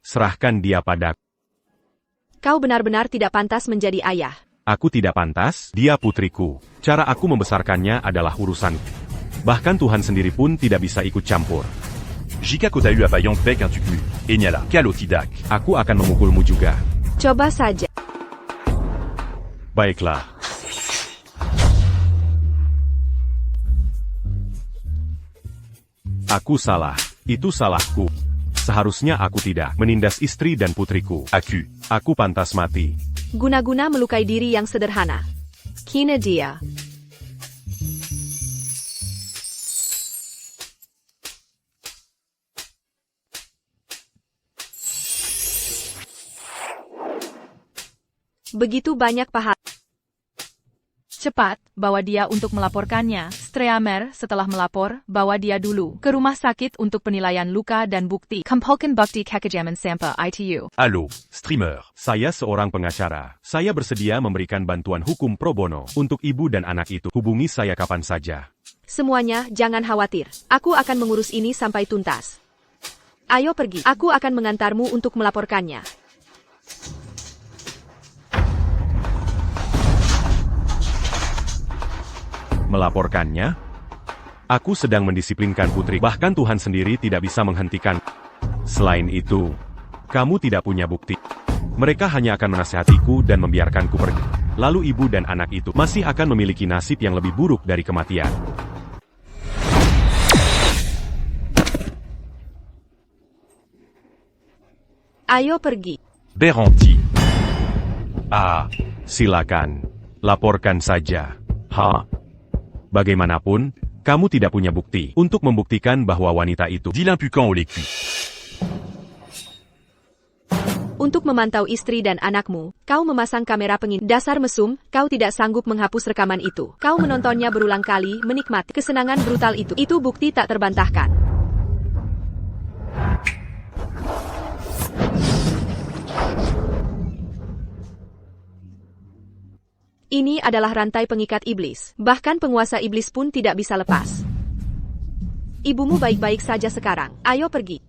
Serahkan dia padaku. Kau benar-benar tidak pantas menjadi ayah. Aku tidak pantas, dia putriku. Cara aku membesarkannya adalah urusan. Bahkan Tuhan sendiri pun tidak bisa ikut campur. Jika kau eu avayant bec un tukmu. Enyala, kalotidak. Aku akan memukulmu juga. Coba saja. Baiklah. Aku salah. Itu salahku. Seharusnya aku tidak menindas istri dan putriku. Aku pantas mati. Guna-guna melukai diri yang sederhana. Kina dia. Begitu banyak pahala. Cepat, bawa dia untuk melaporkannya. Streamer, setelah melapor, bawa dia dulu ke rumah sakit untuk penilaian luka dan bukti. Kumpulkan bukti kekajaman sampai ITU. Halo, streamer. Saya seorang pengacara. Saya bersedia memberikan bantuan hukum pro bono untuk ibu dan anak itu. Hubungi saya kapan saja. Semuanya, jangan khawatir. Aku akan mengurus ini sampai tuntas. Ayo pergi. Aku akan mengantarmu untuk melaporkannya. Melaporkannya? Aku sedang mendisiplinkan putri, bahkan Tuhan sendiri tidak bisa menghentikan. Selain itu, kamu tidak punya bukti. Mereka hanya akan menasihatiku dan membiarkanku pergi. Lalu ibu dan anak itu masih akan memiliki nasib yang lebih buruk dari kematian. Ayo pergi. Beranti. Ah, silakan. Laporkan saja. Bagaimanapun, kamu tidak punya bukti untuk membuktikan bahwa wanita itu Dit l'impuquant au lécu. Untuk memantau istri dan anakmu, kau memasang kamera pengintip. Dasar mesum, kau tidak sanggup menghapus rekaman itu. Kau menontonnya berulang kali, menikmati kesenangan brutal itu. Itu bukti tak terbantahkan. Ini adalah rantai pengikat iblis. Bahkan penguasa iblis pun tidak bisa lepas. Ibumu baik-baik saja sekarang. Ayo pergi.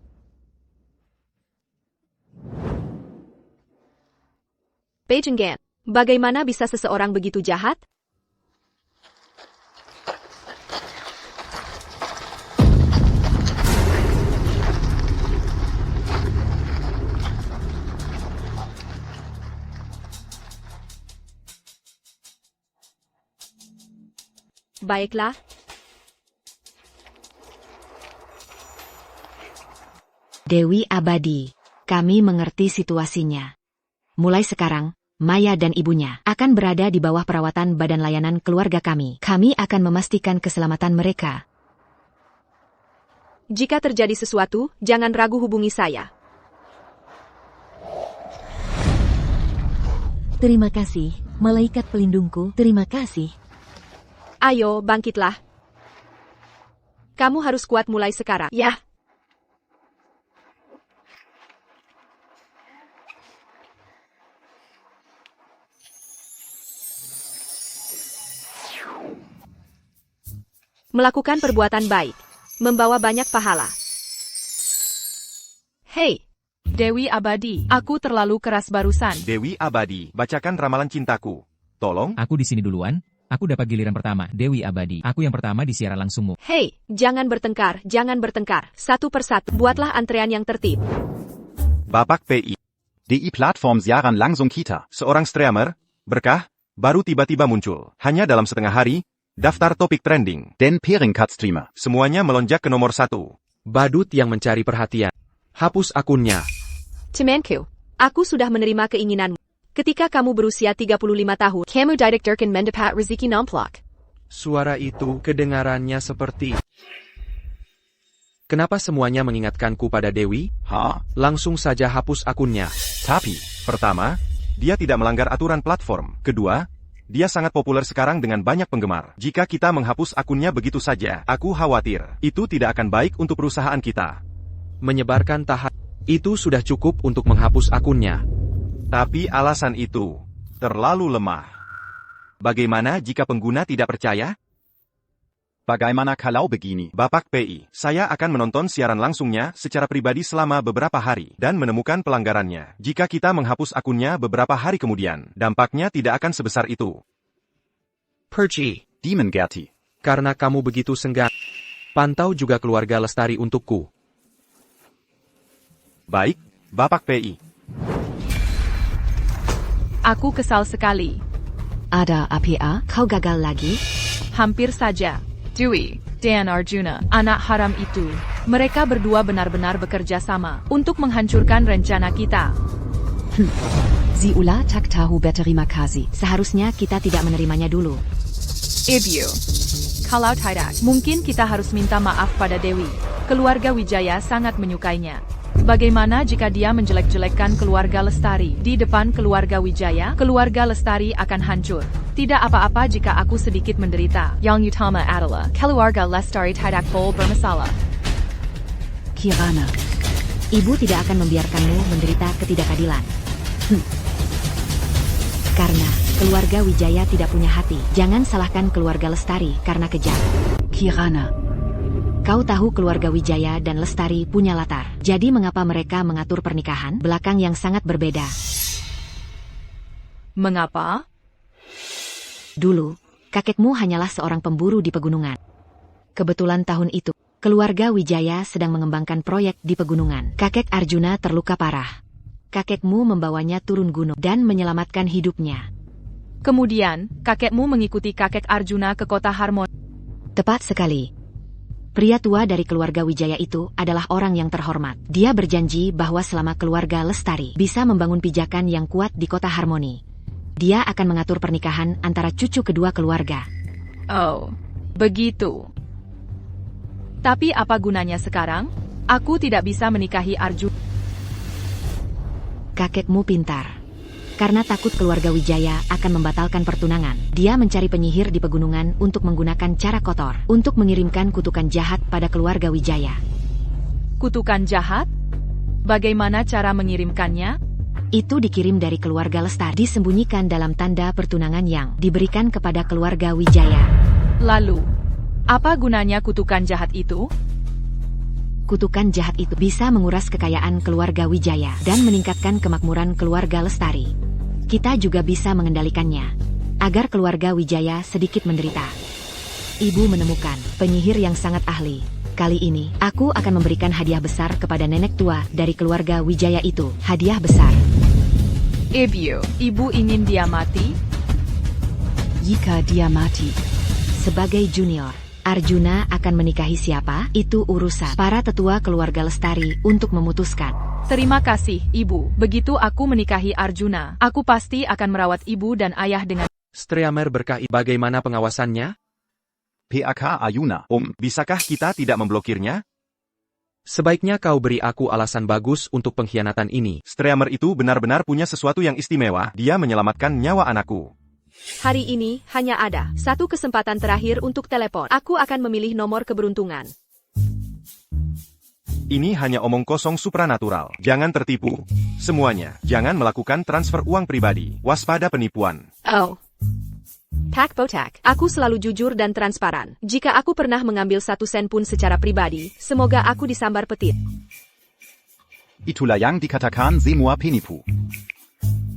Pejenggan, bagaimana bisa seseorang begitu jahat? Baiklah. Dewi Abadi, kami mengerti situasinya. Mulai sekarang, Maya dan ibunya akan berada di bawah perawatan Badan Layanan Keluarga kami. Kami akan memastikan keselamatan mereka. Jika terjadi sesuatu, jangan ragu hubungi saya. Terima kasih, malaikat pelindungku. Terima kasih. Ayo, bangkitlah. Kamu harus kuat mulai sekarang. Ya. Melakukan perbuatan baik. Membawa banyak pahala. Hei. Dewi Abadi, aku terlalu keras barusan. Dewi Abadi, bacakan ramalan cintaku. Tolong. Aku di sini duluan. Aku dapat giliran pertama. Dewi Abadi. Aku yang pertama di siaran langsungmu. Hei, jangan bertengkar, jangan bertengkar. Satu persatu, buatlah antrean yang tertib. Bapak PI. DI-Plattform siaran langsung kita. Seorang streamer, berkah, baru tiba-tiba muncul. Hanya dalam setengah hari, daftar topik trending. Den Peringkat Streamer. Semuanya melonjak ke nomor 1. Badut yang mencari perhatian. Hapus akunnya. Temanku, aku sudah menerima keinginanmu. Ketika kamu berusia 35 tahun, kamu didaktirkan mendapat rezeki nomplok. Suara itu kedengarannya seperti... Kenapa semuanya mengingatkanku pada Dewi? Langsung saja hapus akunnya. Tapi, pertama, dia tidak melanggar aturan platform. Kedua, dia sangat populer sekarang dengan banyak penggemar. Jika kita menghapus akunnya begitu saja, aku khawatir itu tidak akan baik untuk perusahaan kita. Menyebarkan tahap itu sudah cukup untuk menghapus akunnya. Tapi alasan itu terlalu lemah. Bagaimana jika pengguna tidak percaya? Bagaimana kalau begini? Bapak PI, saya akan menonton siaran langsungnya secara pribadi selama beberapa hari dan menemukan pelanggarannya. Jika kita menghapus akunnya beberapa hari kemudian, dampaknya tidak akan sebesar itu. Perci, Demon Gerti. Karena kamu begitu senggan, pantau juga keluarga Lestari untukku. Baik, Bapak PI. Aku kesal sekali. Ada apa? Kau gagal lagi? Hampir saja. Dewi dan Arjuna, anak haram itu. Mereka berdua benar-benar bekerja sama untuk menghancurkan rencana kita. Ziula tak tahu berterima kasih. Seharusnya kita tidak menerimanya dulu. Ibu, kalau tidak, mungkin kita harus minta maaf pada Dewi. Keluarga Wijaya sangat menyukainya. Bagaimana jika dia menjelek-jelekkan keluarga Lestari di depan keluarga Wijaya? Keluarga Lestari akan hancur. Tidak apa-apa jika aku sedikit menderita. Yang utama adalah keluarga Lestari tidak full bermasalah. Kirana, ibu tidak akan membiarkanmu menderita ketidakadilan. Karena keluarga Wijaya tidak punya hati. Jangan salahkan keluarga Lestari karena kejam. Kirana, kau tahu keluarga Wijaya dan Lestari punya latar. Jadi mengapa mereka mengatur pernikahan belakang yang sangat berbeda? Mengapa? Dulu, kakekmu hanyalah seorang pemburu di pegunungan. Kebetulan tahun itu, keluarga Wijaya sedang mengembangkan proyek di pegunungan. Kakek Arjuna terluka parah. Kakekmu membawanya turun gunung dan menyelamatkan hidupnya. Kemudian, kakekmu mengikuti kakek Arjuna ke kota Harmon. Tepat sekali. Pria tua dari keluarga Wijaya itu adalah orang yang terhormat. Dia berjanji bahwa selama keluarga Lestari bisa membangun pijakan yang kuat di kota Harmoni, dia akan mengatur pernikahan antara cucu kedua keluarga. Oh, begitu. Tapi apa gunanya sekarang? Aku tidak bisa menikahi Arjuna. Kakekmu pintar. Karena takut keluarga Wijaya akan membatalkan pertunangan, dia mencari penyihir di pegunungan untuk menggunakan cara kotor untuk mengirimkan kutukan jahat pada keluarga Wijaya. Kutukan jahat? Bagaimana cara mengirimkannya? Itu dikirim dari keluarga Lestari, disembunyikan dalam tanda pertunangan yang diberikan kepada keluarga Wijaya. Lalu, apa gunanya kutukan jahat itu? Kutukan jahat itu bisa menguras kekayaan keluarga Wijaya dan meningkatkan kemakmuran keluarga Lestari. Kita juga bisa mengendalikannya, agar keluarga Wijaya sedikit menderita. Ibu menemukan penyihir yang sangat ahli. Kali ini, aku akan memberikan hadiah besar kepada nenek tua dari keluarga Wijaya itu. Hadiah besar. Ibu ingin dia mati? Jika dia mati, sebagai junior, Arjuna akan menikahi siapa? Itu urusan para tetua keluarga Lestari untuk memutuskan. Terima kasih, Ibu. Begitu aku menikahi Arjuna, aku pasti akan merawat ibu dan ayah dengan... Streamer berkah, bagaimana pengawasannya? PAK Arjuna. Bisakah kita tidak memblokirnya? Sebaiknya kau beri aku alasan bagus untuk pengkhianatan ini. Streamer itu benar-benar punya sesuatu yang istimewa. Dia menyelamatkan nyawa anakku. Hari ini, hanya ada satu kesempatan terakhir untuk telepon. Aku akan memilih nomor keberuntungan. Ini hanya omong kosong supranatural. Jangan tertipu. Semuanya, jangan melakukan transfer uang pribadi. Waspada penipuan. Oh. Tak Botak, aku selalu jujur dan transparan. Jika aku pernah mengambil 1 sen pun secara pribadi, semoga aku disambar petir. Itulah yang dikatakan semua penipu.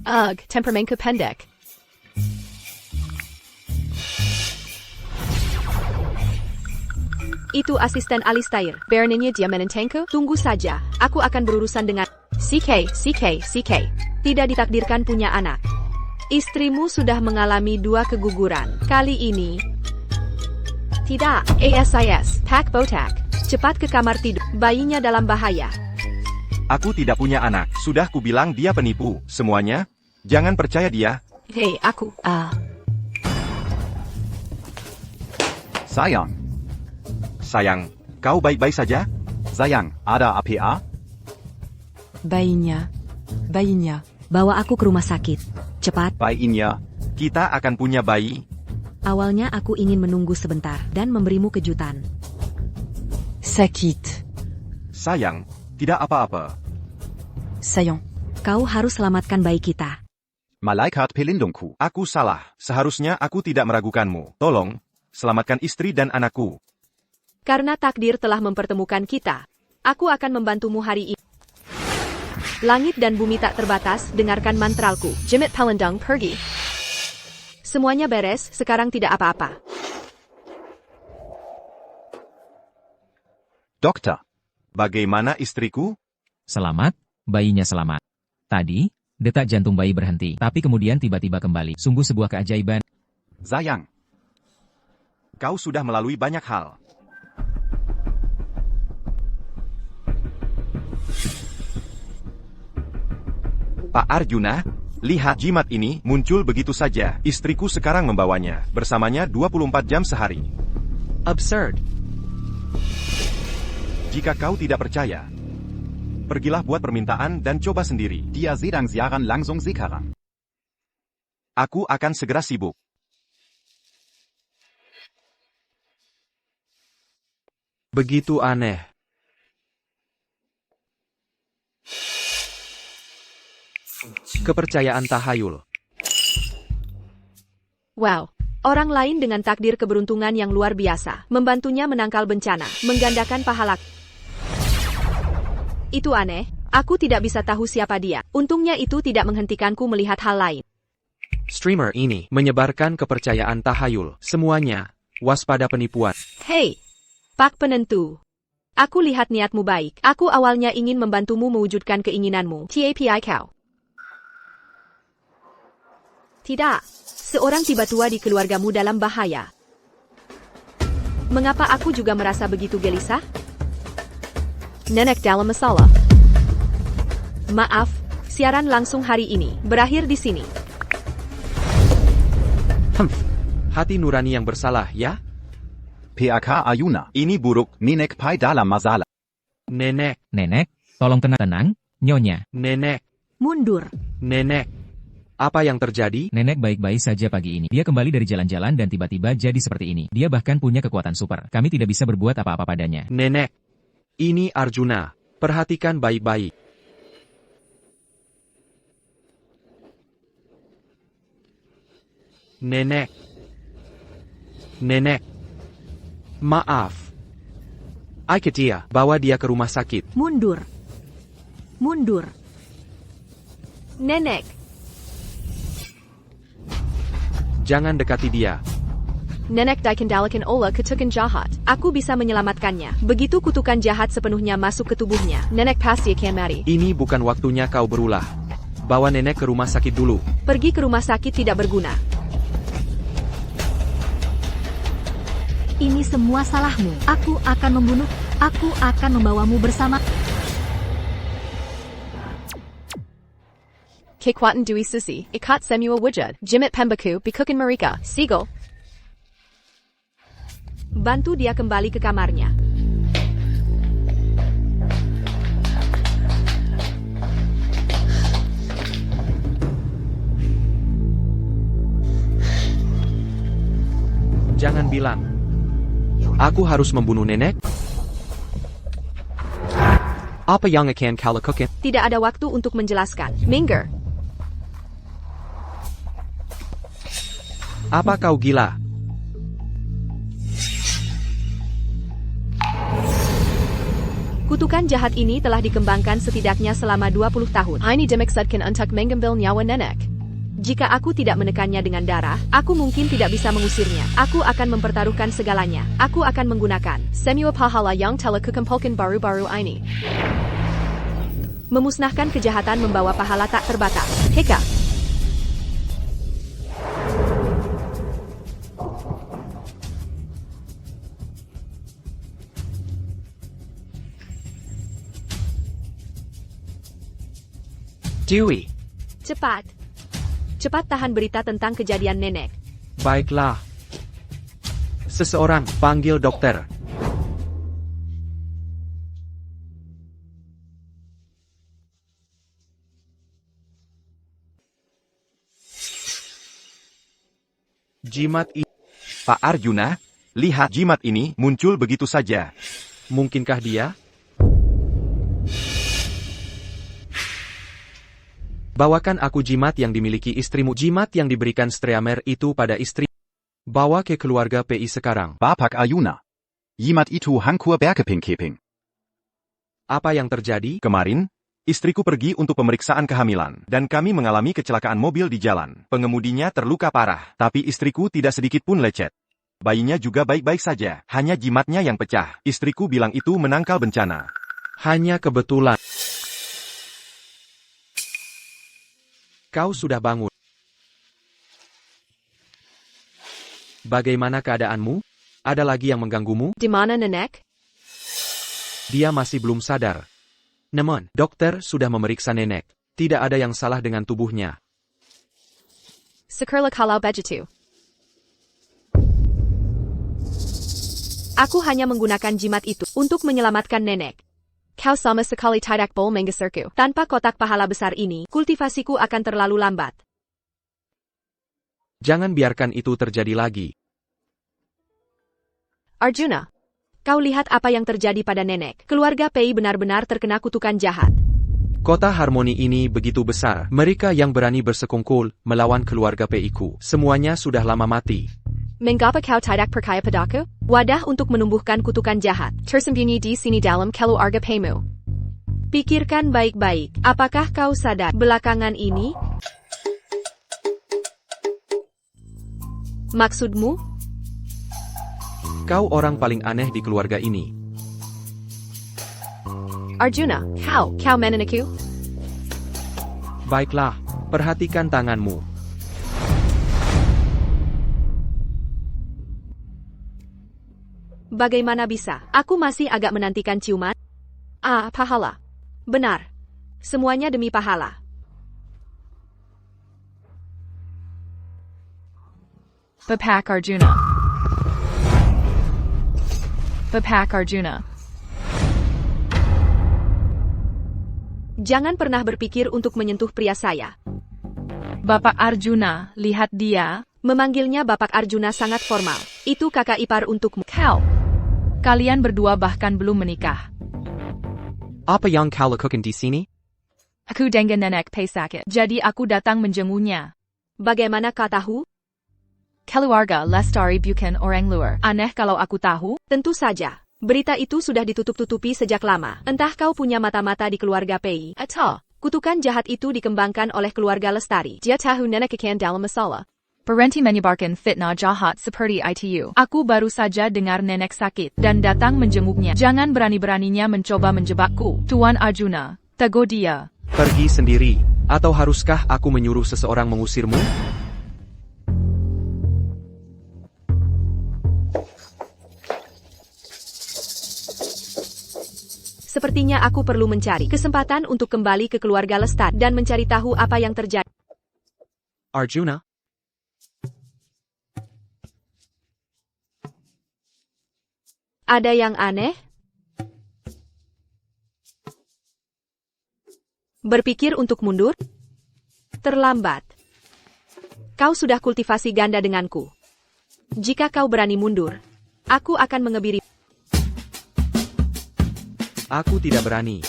Ugh, temperamenku pendek. Itu asisten Alistair. Berninya dia menentengku? Tunggu saja, aku akan berurusan dengan... CK. Tidak ditakdirkan punya anak. Istrimu sudah mengalami 2 keguguran. Kali ini... Tidak. ASIS. Tak Botak. Cepat ke kamar tidur. Bayinya dalam bahaya. Aku tidak punya anak. Sudah kubilang dia penipu. Semuanya. Jangan percaya dia. Hei, aku... Sayang, kau baik-baik saja? Sayang, ada APA? Bayinya. Bawa aku ke rumah sakit. Cepat. Bayinya. Kita akan punya bayi. Awalnya aku ingin menunggu sebentar dan memberimu kejutan. Sakit. Sayang, tidak apa-apa. Sayang. Kau harus selamatkan bayi kita. Malaikat pelindungku. Aku salah. Seharusnya aku tidak meragukanmu. Tolong, selamatkan istri dan anakku. Karena takdir telah mempertemukan kita, aku akan membantumu hari ini. Langit dan bumi tak terbatas, dengarkan mantralku. Jimit Palendang pergi. Semuanya beres, sekarang tidak apa-apa. Dokter. Bagaimana istriku? Selamat, bayinya selamat. Tadi, detak jantung bayi berhenti, tapi kemudian tiba-tiba kembali. Sungguh sebuah keajaiban. Sayang. Kau sudah melalui banyak hal. Pak Arjuna, lihat jimat ini muncul begitu saja. Istriku sekarang membawanya. Bersamanya 24 jam sehari. Absurd. Jika kau tidak percaya, pergilah buat permintaan dan coba sendiri. Dia sedang siaran langsung sekarang. Aku akan segera sibuk. Begitu aneh. Kepercayaan tahayul. Wow. Orang lain dengan takdir keberuntungan yang luar biasa, membantunya menangkal bencana, menggandakan pahala. Itu aneh, aku tidak bisa tahu siapa dia. Untungnya itu tidak menghentikanku melihat hal lain. Streamer ini menyebarkan kepercayaan tahayul. Semuanya, waspada penipuan. Hei, Pak Penentu. Aku lihat niatmu baik. Aku awalnya ingin membantumu mewujudkan keinginanmu. TAPI kau. Tidak. Seorang tiba tua di keluargamu dalam bahaya. Mengapa aku juga merasa begitu gelisah? Nenek dalam masalah. Maaf, siaran langsung hari ini berakhir di sini. Hati nurani yang bersalah, ya? PAK Arjuna. Ini buruk. Nenek pai dalam masalah. Nenek. Nenek, tolong tenang, Nyonya. Nenek. Mundur. Nenek. Apa yang terjadi? Nenek baik-baik saja pagi ini. Dia kembali dari jalan-jalan dan tiba-tiba jadi seperti ini. Dia bahkan punya kekuatan super. Kami tidak bisa berbuat apa-apa padanya. Nenek. Ini Arjuna. Perhatikan baik-baik. Nenek. Nenek. Maaf. Aiketia, bawa dia ke rumah sakit. Mundur. Mundur. Nenek. Jangan dekati dia. Nenek dikendalikan oleh kutukan jahat. Aku bisa menyelamatkannya. Begitu kutukan jahat sepenuhnya masuk ke tubuhnya, nenek pasti akan mati. Ini bukan waktunya kau berulah. Bawa nenek ke rumah sakit dulu. Pergi ke rumah sakit tidak berguna. Ini semua salahmu. Aku akan membunuh. Aku akan membawamu bersama. Kekuatan Dwi Susi, ikat semua wujud, jimit pembaku, bikukan mereka, Siegel. Bantu dia kembali ke kamarnya. Jangan bilang. Aku harus membunuh nenek? Apa yang akan kau lakukan? Tidak ada waktu untuk menjelaskan. Minggir. Apa kau gila? Kutukan jahat ini telah dikembangkan setidaknya selama 20 tahun. Ini dimaksudkan untuk mengambil nyawa nenek. Jika aku tidak menekannya dengan darah, aku mungkin tidak bisa mengusirnya. Aku akan mempertaruhkan segalanya. Aku akan menggunakan semua pahala yang telah kukumpulkan baru-baru ini. Memusnahkan kejahatan membawa pahala tak terbatas. Heka. Dewey. Cepat. Cepat tahan berita tentang kejadian nenek. Baiklah. Seseorang, panggil dokter. Jimat ini. Pak Arjuna, lihat jimat ini muncul begitu saja. Mungkinkah dia? Bawakan aku jimat yang dimiliki istrimu. Jimat yang diberikan Streamer itu pada istri. Bawa ke keluarga PI sekarang. Bapak Arjuna. Jimat itu hangkur berkeping-keping. Apa yang terjadi? Kemarin, istriku pergi untuk pemeriksaan kehamilan, dan kami mengalami kecelakaan mobil di jalan. Pengemudinya terluka parah, tapi istriku tidak sedikit pun lecet. Bayinya juga baik-baik saja, hanya jimatnya yang pecah. Istriku bilang itu menangkal bencana. Hanya kebetulan. Kau sudah bangun. Bagaimana keadaanmu? Ada lagi yang mengganggumu? Di mana nenek? Dia masih belum sadar. Namun, dokter sudah memeriksa nenek. Tidak ada yang salah dengan tubuhnya. Sekerla kalau begitu. Aku hanya menggunakan jimat itu untuk menyelamatkan nenek. Kau sama sekali tidak boleh menggeserku. Tanpa kotak pahala besar ini, kultivasiku akan terlalu lambat. Jangan biarkan itu terjadi lagi. Arjuna, kau lihat apa yang terjadi pada nenek. Keluarga Pei benar-benar terkena kutukan jahat. Kota Harmoni ini begitu besar. Mereka yang berani bersekongkol melawan keluarga Pei-ku. Semuanya sudah lama mati. Mengapa kau tidak percaya padaku? Wadah untuk menumbuhkan kutukan jahat tersembunyi di sini dalam keluarga Pei-mu. Pikirkan baik-baik. Apakah kau sadar belakangan ini? Maksudmu? Kau orang paling aneh di keluarga ini. Arjuna, kau menenekku? Baiklah, perhatikan tanganmu. Bagaimana bisa? Aku masih agak menantikan ciuman. Pahala. Benar. Semuanya demi pahala. Bapak Arjuna. Bapak Arjuna. Jangan pernah berpikir untuk menyentuh pria saya. Bapak Arjuna, lihat dia. Memanggilnya Bapak Arjuna sangat formal. Itu kakak ipar untukmu. Kalian berdua bahkan belum menikah. Apa yang kau lakukan di sini? Aku dengan nenek Pei sakit, jadi aku datang menjenguknya. Bagaimana kau tahu? Keluarga Lestari bukan orang luar. Aneh kalau aku tahu. Tentu saja. Berita itu sudah ditutup-tutupi sejak lama. Entah kau punya mata-mata di keluarga Pei. Atau, kutukan jahat itu dikembangkan oleh keluarga Lestari. Dia tahu nenek ikan dalam masalah. Berhenti menyebarkan fitnah jahat seperti itu. Aku baru saja dengar nenek sakit dan datang menjenguknya. Jangan berani-beraninya mencoba menjebakku. Tuan Arjuna, tegur dia. Pergi sendiri. Atau haruskah aku menyuruh seseorang mengusirmu? Sepertinya aku perlu mencari kesempatan untuk kembali ke keluarga Lestari dan mencari tahu apa yang terjadi. Arjuna? Ada yang aneh? Berpikir untuk mundur? Terlambat. Kau sudah kultivasi ganda denganku. Jika kau berani mundur, aku akan mengebiri. Aku tidak berani.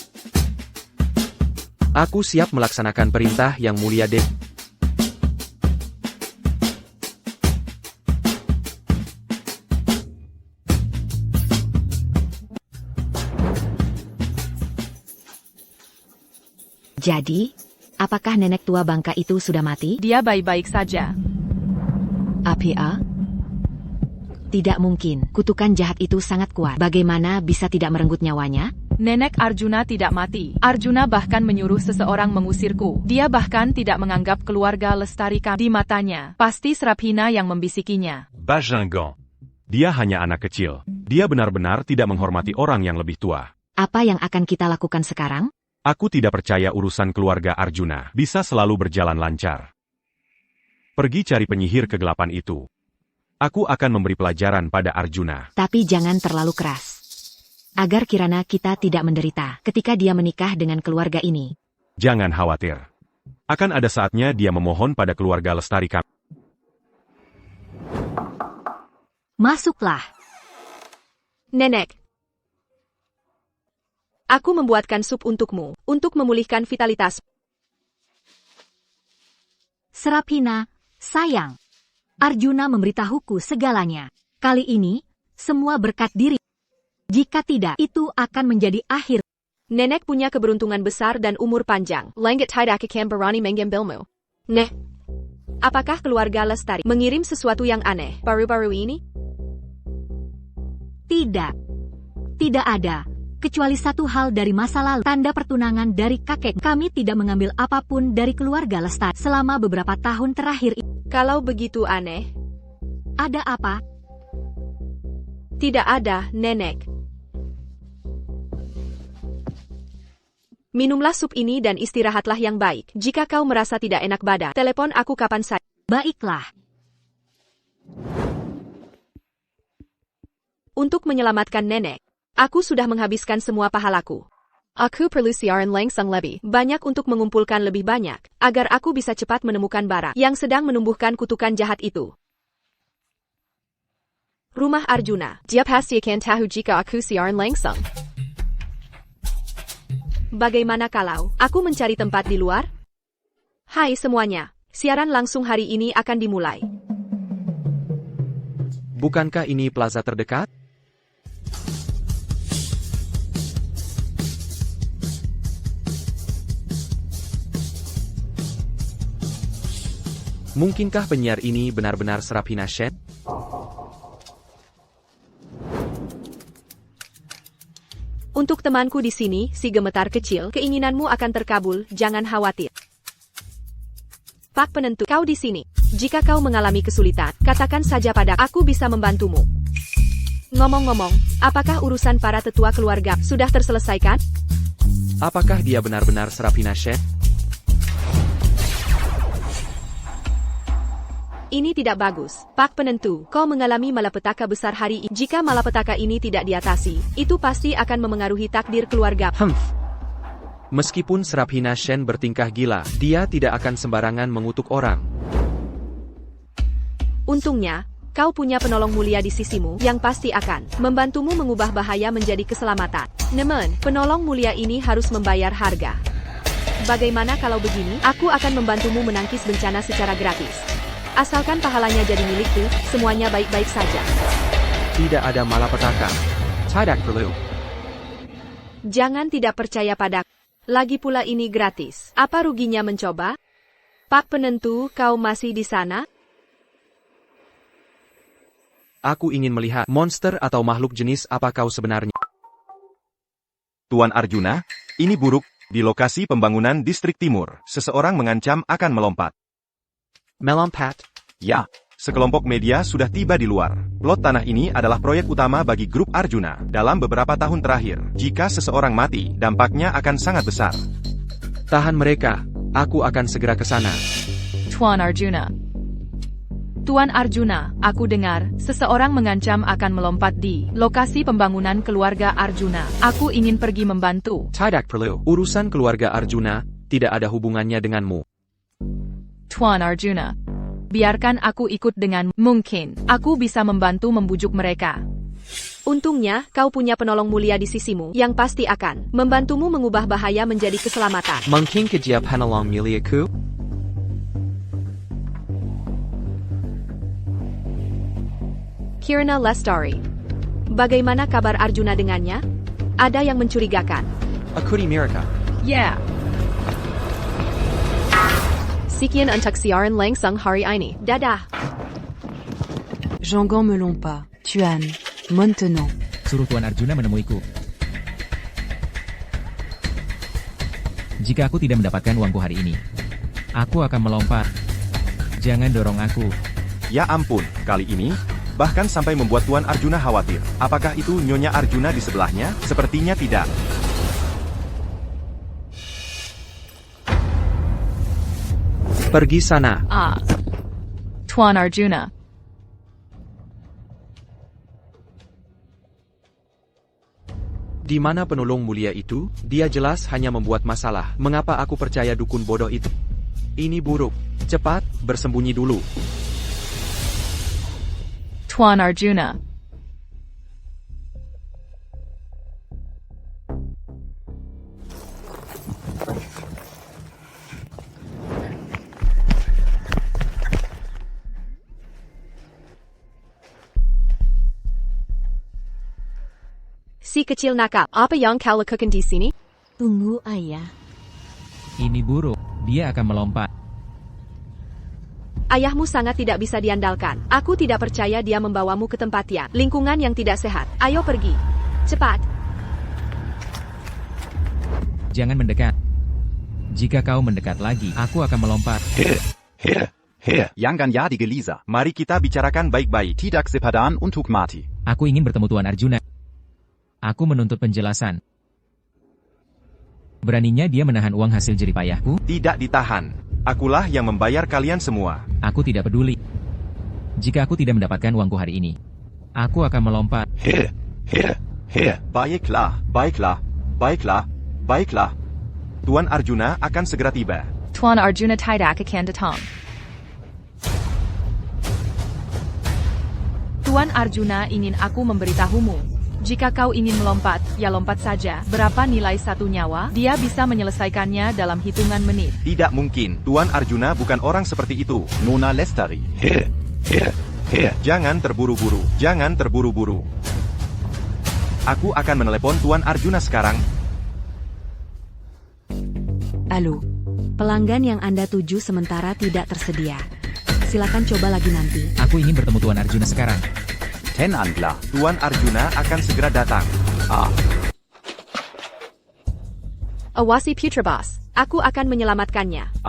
Aku siap melaksanakan perintah yang mulia Dek. Jadi, apakah nenek tua bangka itu sudah mati? Dia baik-baik saja. APA? Tidak mungkin, kutukan jahat itu sangat kuat. Bagaimana bisa tidak merenggut nyawanya? Nenek Arjuna tidak mati. Arjuna bahkan menyuruh seseorang mengusirku. Dia bahkan tidak menganggap keluarga Lestari kami. Di matanya, pasti Seraphina yang membisikinya. Bajingan. Dia hanya anak kecil. Dia benar-benar tidak menghormati orang yang lebih tua. Apa yang akan kita lakukan sekarang? Aku tidak percaya urusan keluarga Arjuna bisa selalu berjalan lancar. Pergi cari penyihir kegelapan itu. Aku akan memberi pelajaran pada Arjuna. Tapi jangan terlalu keras. Agar kirana kita tidak menderita ketika dia menikah dengan keluarga ini. Jangan khawatir. Akan ada saatnya dia memohon pada keluarga Lestari kami. Masuklah. Nenek. Aku membuatkan sup untukmu, untuk memulihkan vitalitas. Seraphina, sayang. Arjuna memberitahuku segalanya. Kali ini, semua berkat diri. Jika tidak, itu akan menjadi akhir. Nenek punya keberuntungan besar dan umur panjang. Langit tidak akan berani mengambilmu. Neh, apakah keluarga Lestari mengirim sesuatu yang aneh baru-baru ini? Tidak. Tidak ada. Kecuali satu hal dari masa lalu, tanda pertunangan dari kakek. Kami tidak mengambil apapun dari keluarga Lestari selama beberapa tahun terakhir. Kalau begitu aneh. Ada apa? Tidak ada, Nenek. Minumlah sup ini dan istirahatlah yang baik. Jika kau merasa tidak enak badan, telepon aku kapan saja. Baiklah. Untuk menyelamatkan Nenek, aku sudah menghabiskan semua pahalaku. Aku perlu siaran langsung lebih banyak untuk mengumpulkan lebih banyak, agar aku bisa cepat menemukan barang yang sedang menumbuhkan kutukan jahat itu. Rumah Arjuna. Dia pasti akan tahu jika aku siaran langsung. Bagaimana kalau aku mencari tempat di luar? Hai semuanya, siaran langsung hari ini akan dimulai. Bukankah ini plaza terdekat? Mungkinkah penyiar ini benar-benar Seraphina Shen? Untuk temanku di sini, si gemetar kecil, keinginanmu akan terkabul, jangan khawatir. Pak penentu, kau di sini. Jika kau mengalami kesulitan, katakan saja pada aku bisa membantumu. Ngomong-ngomong, apakah urusan para tetua keluarga sudah terselesaikan? Apakah dia benar-benar Seraphina Shen? Ini tidak bagus. Pak penentu, kau mengalami malapetaka besar hari ini. Jika malapetaka ini tidak diatasi, itu pasti akan memengaruhi takdir keluarga. Meskipun Seraphina Shen bertingkah gila, dia tidak akan sembarangan mengutuk orang. Untungnya, kau punya penolong mulia di sisimu yang pasti akan membantumu mengubah bahaya menjadi keselamatan. Namun, penolong mulia ini harus membayar harga. Bagaimana kalau begini? Aku akan membantumu menangkis bencana secara gratis. Asalkan pahalanya jadi milikku, semuanya baik-baik saja. Tidak ada malapetaka. Tidak perlu. Jangan tidak percaya padaku. Lagi pula ini gratis. Apa ruginya mencoba? Pak penentu, kau masih di sana? Aku ingin melihat monster atau makhluk jenis apa kau sebenarnya. Tuan Arjuna, ini buruk. Di lokasi pembangunan distrik timur, seseorang mengancam akan melompat. Melompat? Ya. Sekelompok media sudah tiba di luar. Plot tanah ini adalah proyek utama bagi grup Arjuna. Dalam beberapa tahun terakhir, jika seseorang mati, dampaknya akan sangat besar. Tahan mereka. Aku akan segera ke sana. Tuan Arjuna. Tuan Arjuna, aku dengar, seseorang mengancam akan melompat di lokasi pembangunan keluarga Arjuna. Aku ingin pergi membantu. Tidak perlu. Urusan keluarga Arjuna tidak ada hubungannya denganmu. Tuan Arjuna. Biarkan aku ikut dengan mungkin. Aku bisa membantu membujuk mereka. Untungnya, kau punya penolong mulia di sisimu, yang pasti akan membantumu mengubah bahaya menjadi keselamatan. Mungkin dia penolong muliaku? Kirana Lestari. Bagaimana kabar Arjuna dengannya? Ada yang mencurigakan. Aku di mereka. Yeah. Sekian untuk siaran langsung hari ini. Dadah. Jean-Gon Melompa, Tuan, maintenant. Suruh Tuan Arjuna menemuiku. Jika aku tidak mendapatkan uangku hari ini, aku akan melompat. Jangan dorong aku. Ya ampun, kali ini, bahkan sampai membuat Tuan Arjuna khawatir. Apakah itu Nyonya Arjuna di sebelahnya? Sepertinya tidak. Pergi sana. Tuan Arjuna. Di mana penolong mulia itu? Dia jelas hanya membuat masalah. Mengapa aku percaya dukun bodoh itu? Ini buruk. Cepat, bersembunyi dulu. Tuan Arjuna. Si kecil nakal, apa yang kau lakukan di sini? Tunggu, Ayah. Ini buruk. Dia akan melompat. Ayahmu sangat tidak bisa diandalkan. Aku tidak percaya dia membawamu ke tempat yang lingkungan yang tidak sehat. Ayo pergi. Cepat. Jangan mendekat. Jika kau mendekat lagi, aku akan melompat. Jangan jadi gelisah. Mari kita bicarakan baik-baik. Tidak sepadan untuk mati. Aku ingin bertemu Tuan Arjuna. Aku menuntut penjelasan. Beraninya dia menahan uang hasil jeripayahku? Tidak ditahan. Akulah yang membayar kalian semua. Aku tidak peduli. Jika aku tidak mendapatkan uangku hari ini, aku akan melompat. Baiklah, baiklah, baiklah, baiklah. Tuan Arjuna akan segera tiba. Tuan Arjuna tidak akan datang. Tuan Arjuna ingin aku memberitahumu. Jika kau ingin melompat, ya lompat saja. Berapa nilai satu nyawa? Dia bisa menyelesaikannya dalam hitungan menit. Tidak mungkin. Tuan Arjuna bukan orang seperti itu. Nona Lestari. Jangan terburu-buru. Jangan terburu-buru. Aku akan menelepon Tuan Arjuna sekarang. Halo. Pelanggan yang Anda tuju sementara tidak tersedia. Silakan coba lagi nanti. Aku ingin bertemu Tuan Arjuna sekarang. Tenanglah. Tuan Arjuna akan segera datang. Awasi Putrabas. Aku akan menyelamatkannya.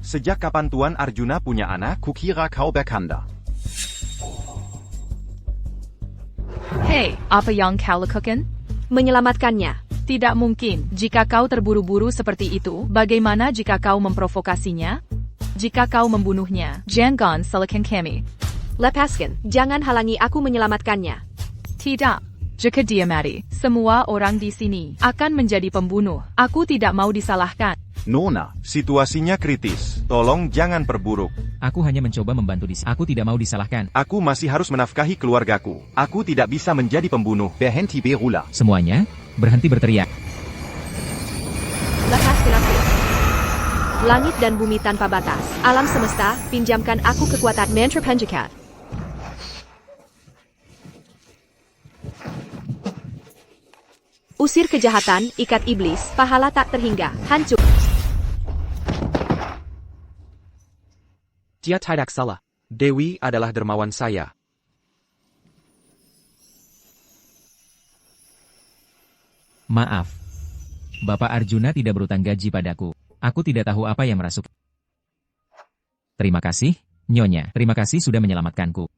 Sejak kapan Tuan Arjuna punya anak? Kukira kau bercanda. Hei, apa yang kau lakukan? Menyelamatkannya. Tidak mungkin. Jika kau terburu-buru seperti itu, bagaimana jika kau memprovokasinya? Jika kau membunuhnya, jangan salahkan kami. Lepaskan. Jangan halangi aku menyelamatkannya. Tidak. Jika dia mati, semua orang di sini akan menjadi pembunuh. Aku tidak mau disalahkan. Nona, situasinya kritis. Tolong jangan perburuk. Aku hanya mencoba membantu di sini. Aku tidak mau disalahkan. Aku masih harus menafkahi keluargaku. Aku tidak bisa menjadi pembunuh. berhenti berula. Semuanya, berhenti berteriak. Lepaskan aku. Langit dan bumi tanpa batas. Alam semesta, pinjamkan aku kekuatan mantra penjakat. Usir kejahatan, ikat iblis, pahala tak terhingga, hancur. Dia tidak salah. Dewi adalah dermawan saya. Maaf. Bapak Arjuna tidak berutang gaji padaku. Aku tidak tahu apa yang merasuk. Terima kasih, Nyonya. Terima kasih sudah menyelamatkanku.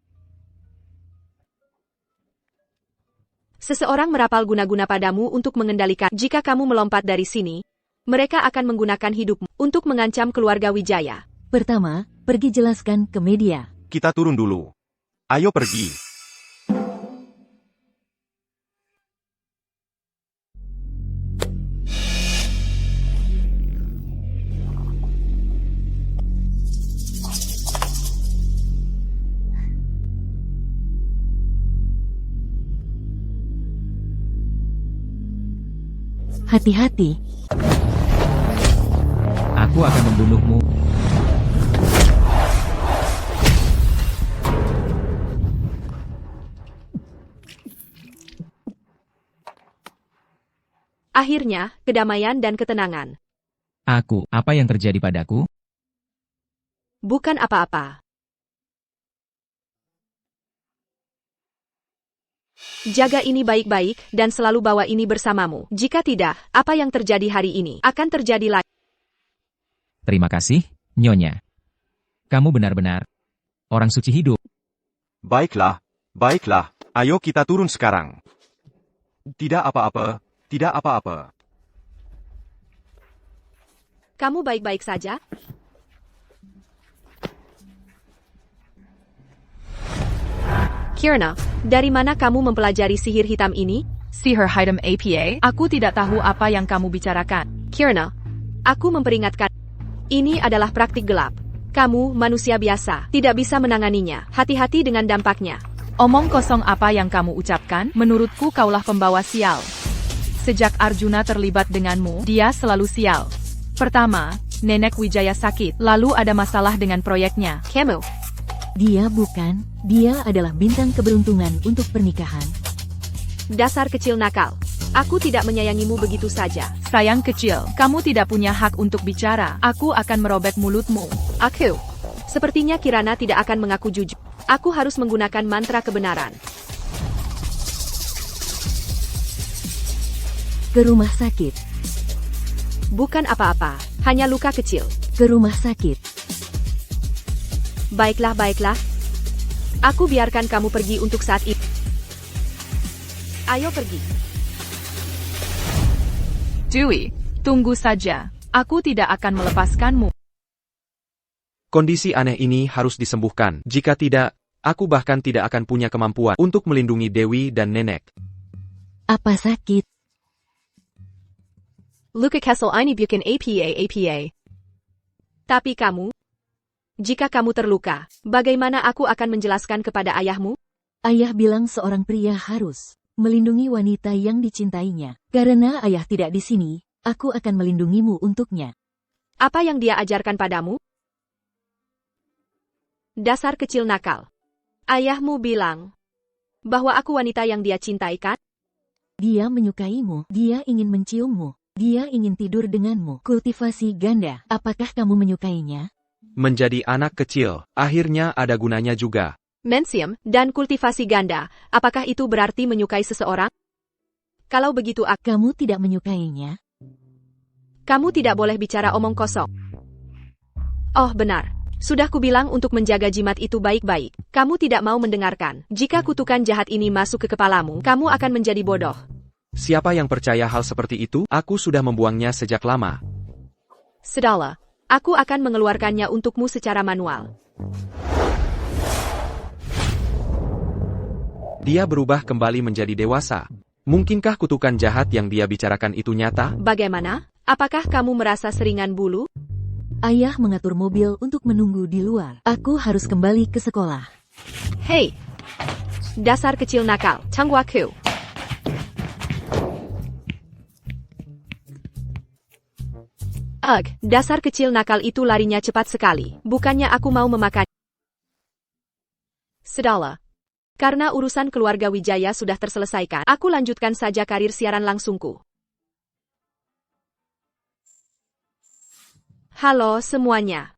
Seseorang merapal guna-guna padamu untuk mengendalikan. Jika kamu melompat dari sini, mereka akan menggunakan hidupmu untuk mengancam keluarga Wijaya. Pertama, pergi jelaskan ke media. Kita turun dulu. Ayo pergi. Hati-hati. Aku akan membunuhmu. Akhirnya, kedamaian dan ketenangan. Aku, apa yang terjadi padaku? Bukan apa-apa. Jaga ini baik-baik dan selalu bawa ini bersamamu. Jika tidak, apa yang terjadi hari ini akan terjadi lagi. Terima kasih, Nyonya. Kamu benar-benar orang suci hidup. Baiklah, baiklah. Ayo kita turun sekarang. Tidak apa-apa, tidak apa-apa. Kamu baik-baik saja? Kirana, dari mana kamu mempelajari sihir hitam ini? Sihir hitam APA? Aku tidak tahu apa yang kamu bicarakan. Kirana, aku memperingatkan. Ini adalah praktik gelap. Kamu, manusia biasa, tidak bisa menanganinya. Hati-hati dengan dampaknya. Omong kosong apa yang kamu ucapkan? Menurutku kaulah pembawa sial. Sejak Arjuna terlibat denganmu, dia selalu sial. Pertama, Nenek Wijaya sakit, lalu ada masalah dengan proyeknya. Kamu. Dia bukan, dia adalah bintang keberuntungan untuk pernikahan. Dasar kecil nakal. Aku tidak menyayangimu begitu saja. Sayang kecil, kamu tidak punya hak untuk bicara. Aku akan merobek mulutmu. Aku. Sepertinya Kirana tidak akan mengaku jujur. Aku harus menggunakan mantra kebenaran. Ke rumah sakit. Bukan apa-apa, hanya luka kecil. Ke rumah sakit. Baiklah, baiklah. Aku biarkan kamu pergi untuk saat ini. Ayo pergi. Dewi, tunggu saja. Aku tidak akan melepaskanmu. Kondisi aneh ini harus disembuhkan. Jika tidak, aku bahkan tidak akan punya kemampuan untuk melindungi Dewi dan Nenek. Apa sakit? Luka Kessel ini bukan APA. Tapi kamu? Jika kamu terluka, bagaimana aku akan menjelaskan kepada ayahmu? Ayah bilang seorang pria harus melindungi wanita yang dicintainya. Karena ayah tidak di sini, aku akan melindungimu untuknya. Apa yang dia ajarkan padamu? Dasar kecil nakal. Ayahmu bilang bahwa aku wanita yang dia cintai, kan? Dia menyukaimu, dia ingin menciummu, dia ingin tidur denganmu. Kultivasi ganda, apakah kamu menyukainya? Menjadi anak kecil, akhirnya ada gunanya juga. Mensium dan kultivasi ganda, apakah itu berarti menyukai seseorang? Kalau begitu kamu tidak menyukainya? Kamu tidak boleh bicara omong kosong. Oh benar, sudah kubilang untuk menjaga jimat itu baik-baik. Kamu tidak mau mendengarkan. Jika kutukan jahat ini masuk ke kepalamu, kamu akan menjadi bodoh. Siapa yang percaya hal seperti itu? Aku sudah membuangnya sejak lama. Sudahlah. Aku akan mengeluarkannya untukmu secara manual. Dia berubah kembali menjadi dewasa. Mungkinkah kutukan jahat yang dia bicarakan itu nyata? Bagaimana? Apakah kamu merasa seringan bulu? Ayah mengatur mobil untuk menunggu di luar. Aku harus kembali ke sekolah. Hei! Dasar kecil nakal, tangwaku. Dasar kecil nakal itu larinya cepat sekali. Bukannya aku mau memakan. Sudahlah. Karena urusan keluarga Wijaya sudah terselesaikan, aku lanjutkan saja karir siaran langsungku. Halo semuanya.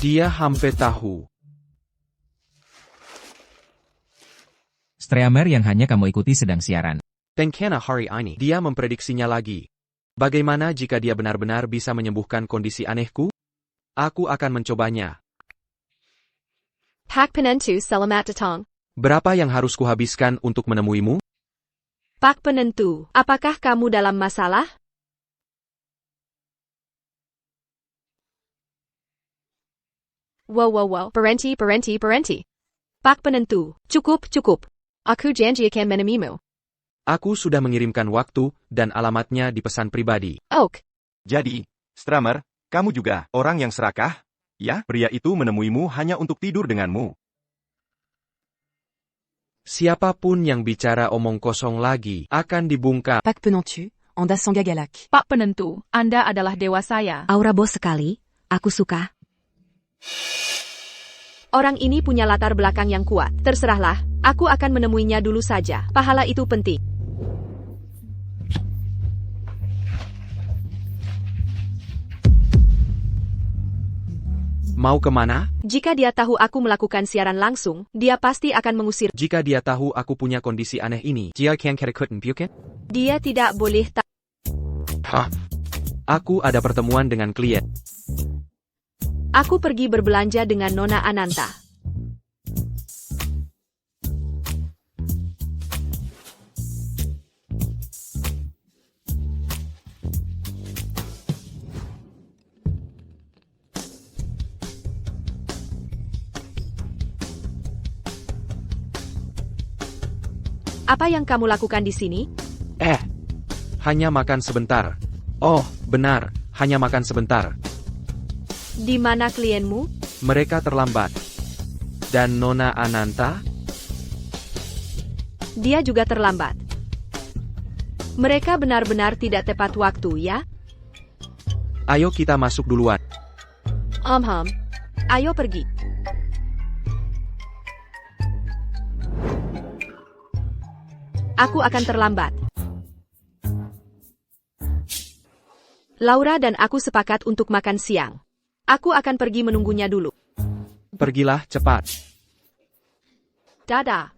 Dia hampir tahu. Streamer yang hanya kamu ikuti sedang siaran. Tenkena hari ini, dia memprediksinya lagi. Bagaimana jika dia benar-benar bisa menyembuhkan kondisi anehku? Aku akan mencobanya. Pak penentu selamat datang. Berapa yang harus kuhabiskan untuk menemuimu? Pak penentu, apakah kamu dalam masalah? Wow, berhenti. Pak penentu, cukup. Aku janji akan menemuimu. Aku sudah mengirimkan waktu dan alamatnya di pesan pribadi. Jadi, Streamer, kamu juga orang yang serakah? Ya, pria itu menemuimu hanya untuk tidur denganmu. Siapapun yang bicara omong kosong lagi akan dibungkam. Pak penentu, Anda sangat galak. Pak penentu, Anda adalah dewa saya. Aura bos sekali, aku suka. Orang ini punya latar belakang yang kuat. Terserahlah, aku akan menemuinya dulu saja. Pahala itu penting. Mau kemana? Jika dia tahu aku melakukan siaran langsung, dia pasti akan mengusir. Jika dia tahu aku punya kondisi aneh ini, dia akan kerekuten bukan? Dia tidak boleh Hah? Aku ada pertemuan dengan klien. Aku pergi berbelanja dengan Nona Ananta. Apa yang kamu lakukan di sini? Hanya makan sebentar. Oh, benar, hanya makan sebentar. Di mana klienmu? Mereka terlambat. Dan Nona Ananta? Dia juga terlambat. Mereka benar-benar tidak tepat waktu, ya? Ayo kita masuk duluan. Ayo pergi. Aku akan terlambat. Laura dan aku sepakat untuk makan siang. Aku akan pergi menunggunya dulu. Pergilah cepat. Dadah.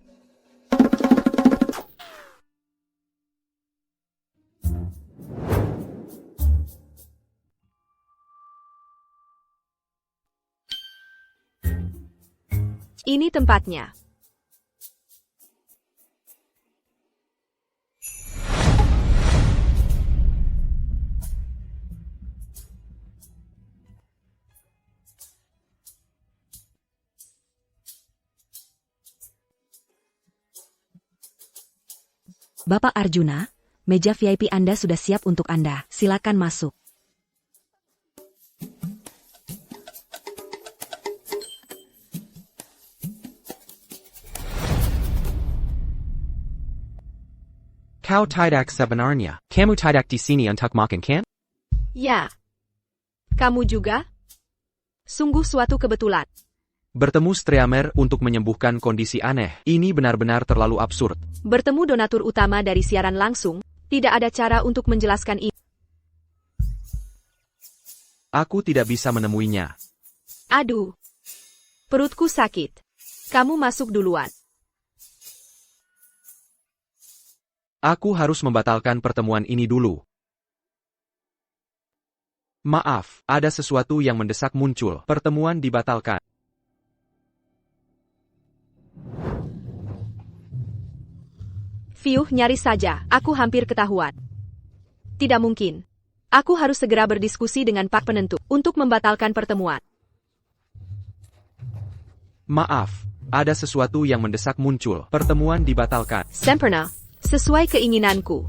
Ini tempatnya. Bapak Arjuna, meja VIP Anda sudah siap untuk Anda. Silakan masuk. Kau tidak sebenarnya. Kamu tidak di sini untuk makan kan? Ya. Kamu juga? Sungguh suatu kebetulan. Bertemu Streamer untuk menyembuhkan kondisi aneh. Ini benar-benar terlalu absurd. Bertemu donatur utama dari siaran langsung, tidak ada cara untuk menjelaskan ini. Aku tidak bisa menemuinya. Aduh. Perutku sakit. Kamu masuk duluan. Aku harus membatalkan pertemuan ini dulu. Maaf, ada sesuatu yang mendesak muncul. Pertemuan dibatalkan. Nyaris saja, aku hampir ketahuan. Tidak mungkin. Aku harus segera berdiskusi dengan Pak Penentu untuk membatalkan pertemuan. Maaf, ada sesuatu yang mendesak muncul. Pertemuan dibatalkan. Sempurna, sesuai keinginanku.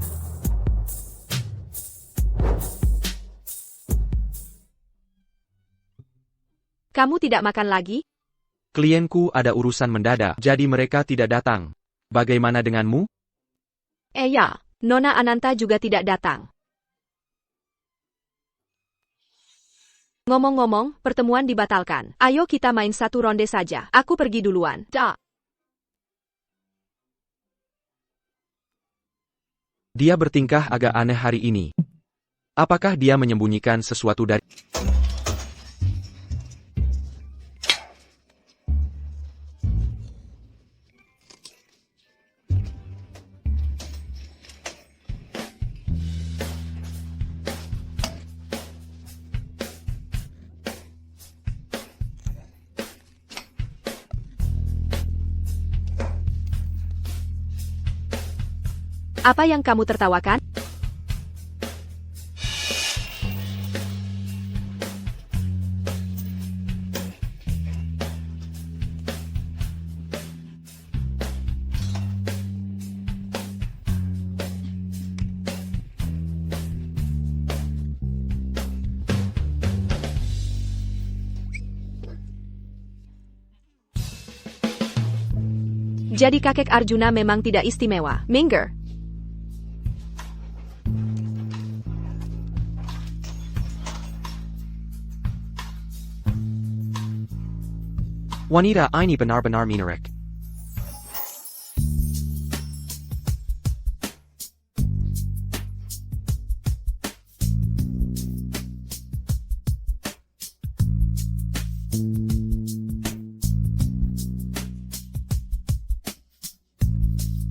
Kamu tidak makan lagi? Klienku ada urusan mendadak, jadi mereka tidak datang. Bagaimana denganmu? Ya, Nona Ananta juga tidak datang. Ngomong-ngomong, pertemuan dibatalkan. Ayo kita main satu ronde saja. Aku pergi duluan. Dah. Dia bertingkah agak aneh hari ini. Apakah dia menyembunyikan sesuatu dari... Apa yang kamu tertawakan? Jadi kakek Arjuna memang tidak istimewa. Minggir. Wanita ini benar-benar menarik.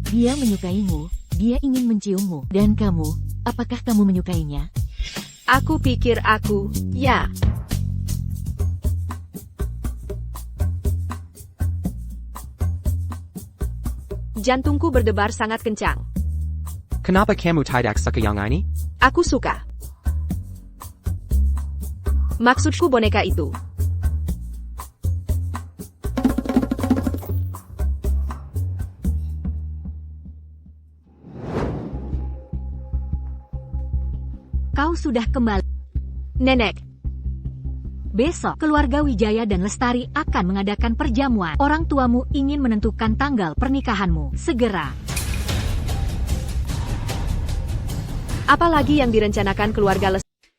Dia menyukaimu, dia ingin menciummu, dan kamu, apakah kamu menyukainya? Aku pikir aku, ya. Jantungku berdebar sangat kencang. Kenapa kamu tidak suka yang ini? Aku suka. Maksudku boneka itu. Kau sudah kembali. Nenek. Besok, keluarga Wijaya dan Lestari akan mengadakan perjamuan. Orang tuamu ingin menentukan tanggal pernikahanmu. Segera. Apalagi yang direncanakan keluarga Lestari?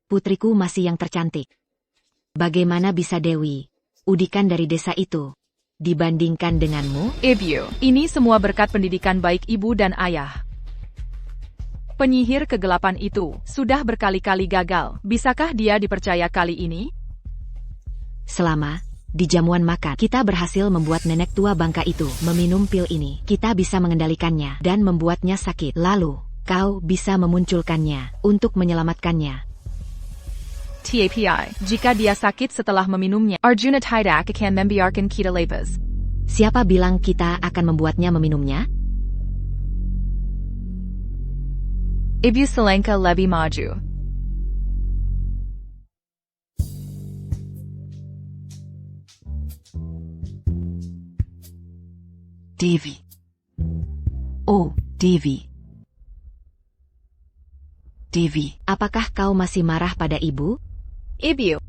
Putriku masih yang tercantik. Bagaimana bisa Dewi, udikan dari desa itu, dibandingkan denganmu? Ibu, ini semua berkat pendidikan baik ibu dan ayah. Penyihir kegelapan itu sudah berkali-kali gagal. Bisakah dia dipercaya kali ini? Selama di jamuan makan, kita berhasil membuat nenek tua bangka itu meminum pil ini. Kita bisa mengendalikannya dan membuatnya sakit. Lalu, kau bisa memunculkannya untuk menyelamatkannya. TAPI, jika dia sakit setelah meminumnya, Arjuna tidak akan membiarkan kita lepas. Siapa bilang kita akan membuatnya meminumnya? Ibu selangkah lebih maju. Devi. Oh, Devi. Devi, apakah kau masih marah pada ibu? Ibu.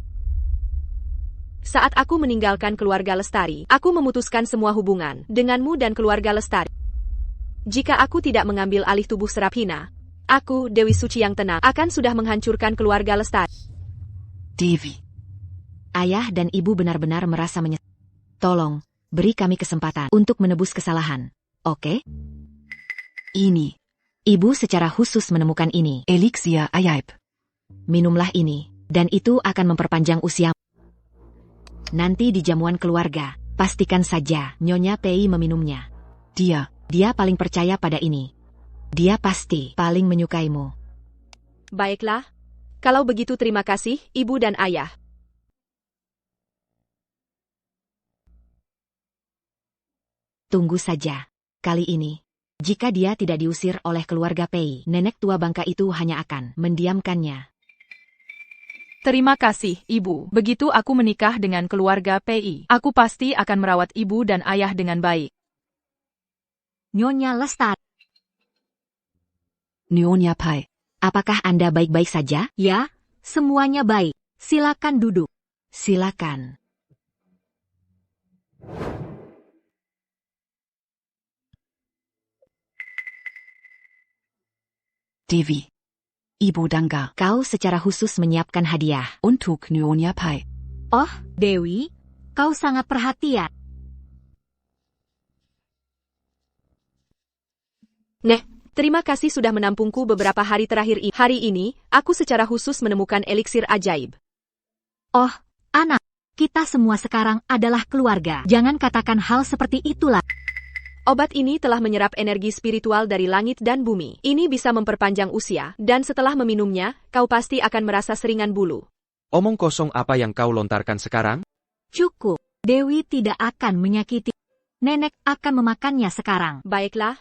Saat aku meninggalkan keluarga Lestari, aku memutuskan semua hubungan denganmu dan keluarga Lestari. Jika aku tidak mengambil alih tubuh Seraphina, aku, Dewi Suci yang tenang, akan sudah menghancurkan keluarga Lestari. Devi. Ayah dan ibu benar-benar merasa menyesal. Tolong, beri kami kesempatan untuk menebus kesalahan. Oke? Ini. Ibu secara khusus menemukan ini. Elixir ajaib. Minumlah ini, dan itu akan memperpanjang usia. Nanti di jamuan keluarga, pastikan saja Nyonya Pei meminumnya. Dia paling percaya pada ini. Dia pasti paling menyukaimu. Baiklah. Kalau begitu terima kasih, ibu dan ayah. Tunggu saja. Kali ini, jika dia tidak diusir oleh keluarga Pei, nenek tua bangka itu hanya akan mendiamkannya. Terima kasih, ibu. Begitu aku menikah dengan keluarga Pei, aku pasti akan merawat ibu dan ayah dengan baik. Nyonya Lestari. Nyonya Pai. Apakah Anda baik-baik saja? Ya, semuanya baik. Silakan duduk. Silakan. Devi. Ibu Dangga. Kau secara khusus menyiapkan hadiah. Untuk Nyonya Pai. Oh, Dewi, kau sangat perhatian. Neh, terima kasih sudah menampungku beberapa hari terakhir ini. Hari ini, aku secara khusus menemukan eliksir ajaib. Oh, anak, kita semua sekarang adalah keluarga. Jangan katakan hal seperti itulah. Obat ini telah menyerap energi spiritual dari langit dan bumi. Ini bisa memperpanjang usia, dan setelah meminumnya, kau pasti akan merasa seringan bulu. Omong kosong apa yang kau lontarkan sekarang? Cukup, Dewi tidak akan menyakiti. Nenek akan memakannya sekarang. Baiklah.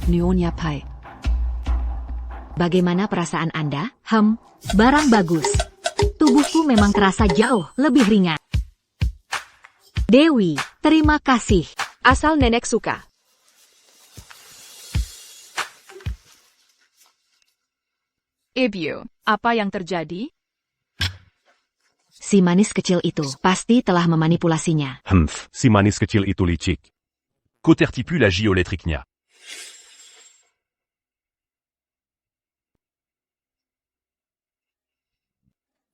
Nyonya Pai. Bagaimana perasaan Anda? Barang bagus. Tubuhku memang terasa jauh lebih ringan. Dewi, terima kasih. Asal nenek suka. Ibu, apa yang terjadi? Si manis kecil itu pasti telah memanipulasinya. Si manis kecil itu licik. Qu'autertipu la Gioletricnia.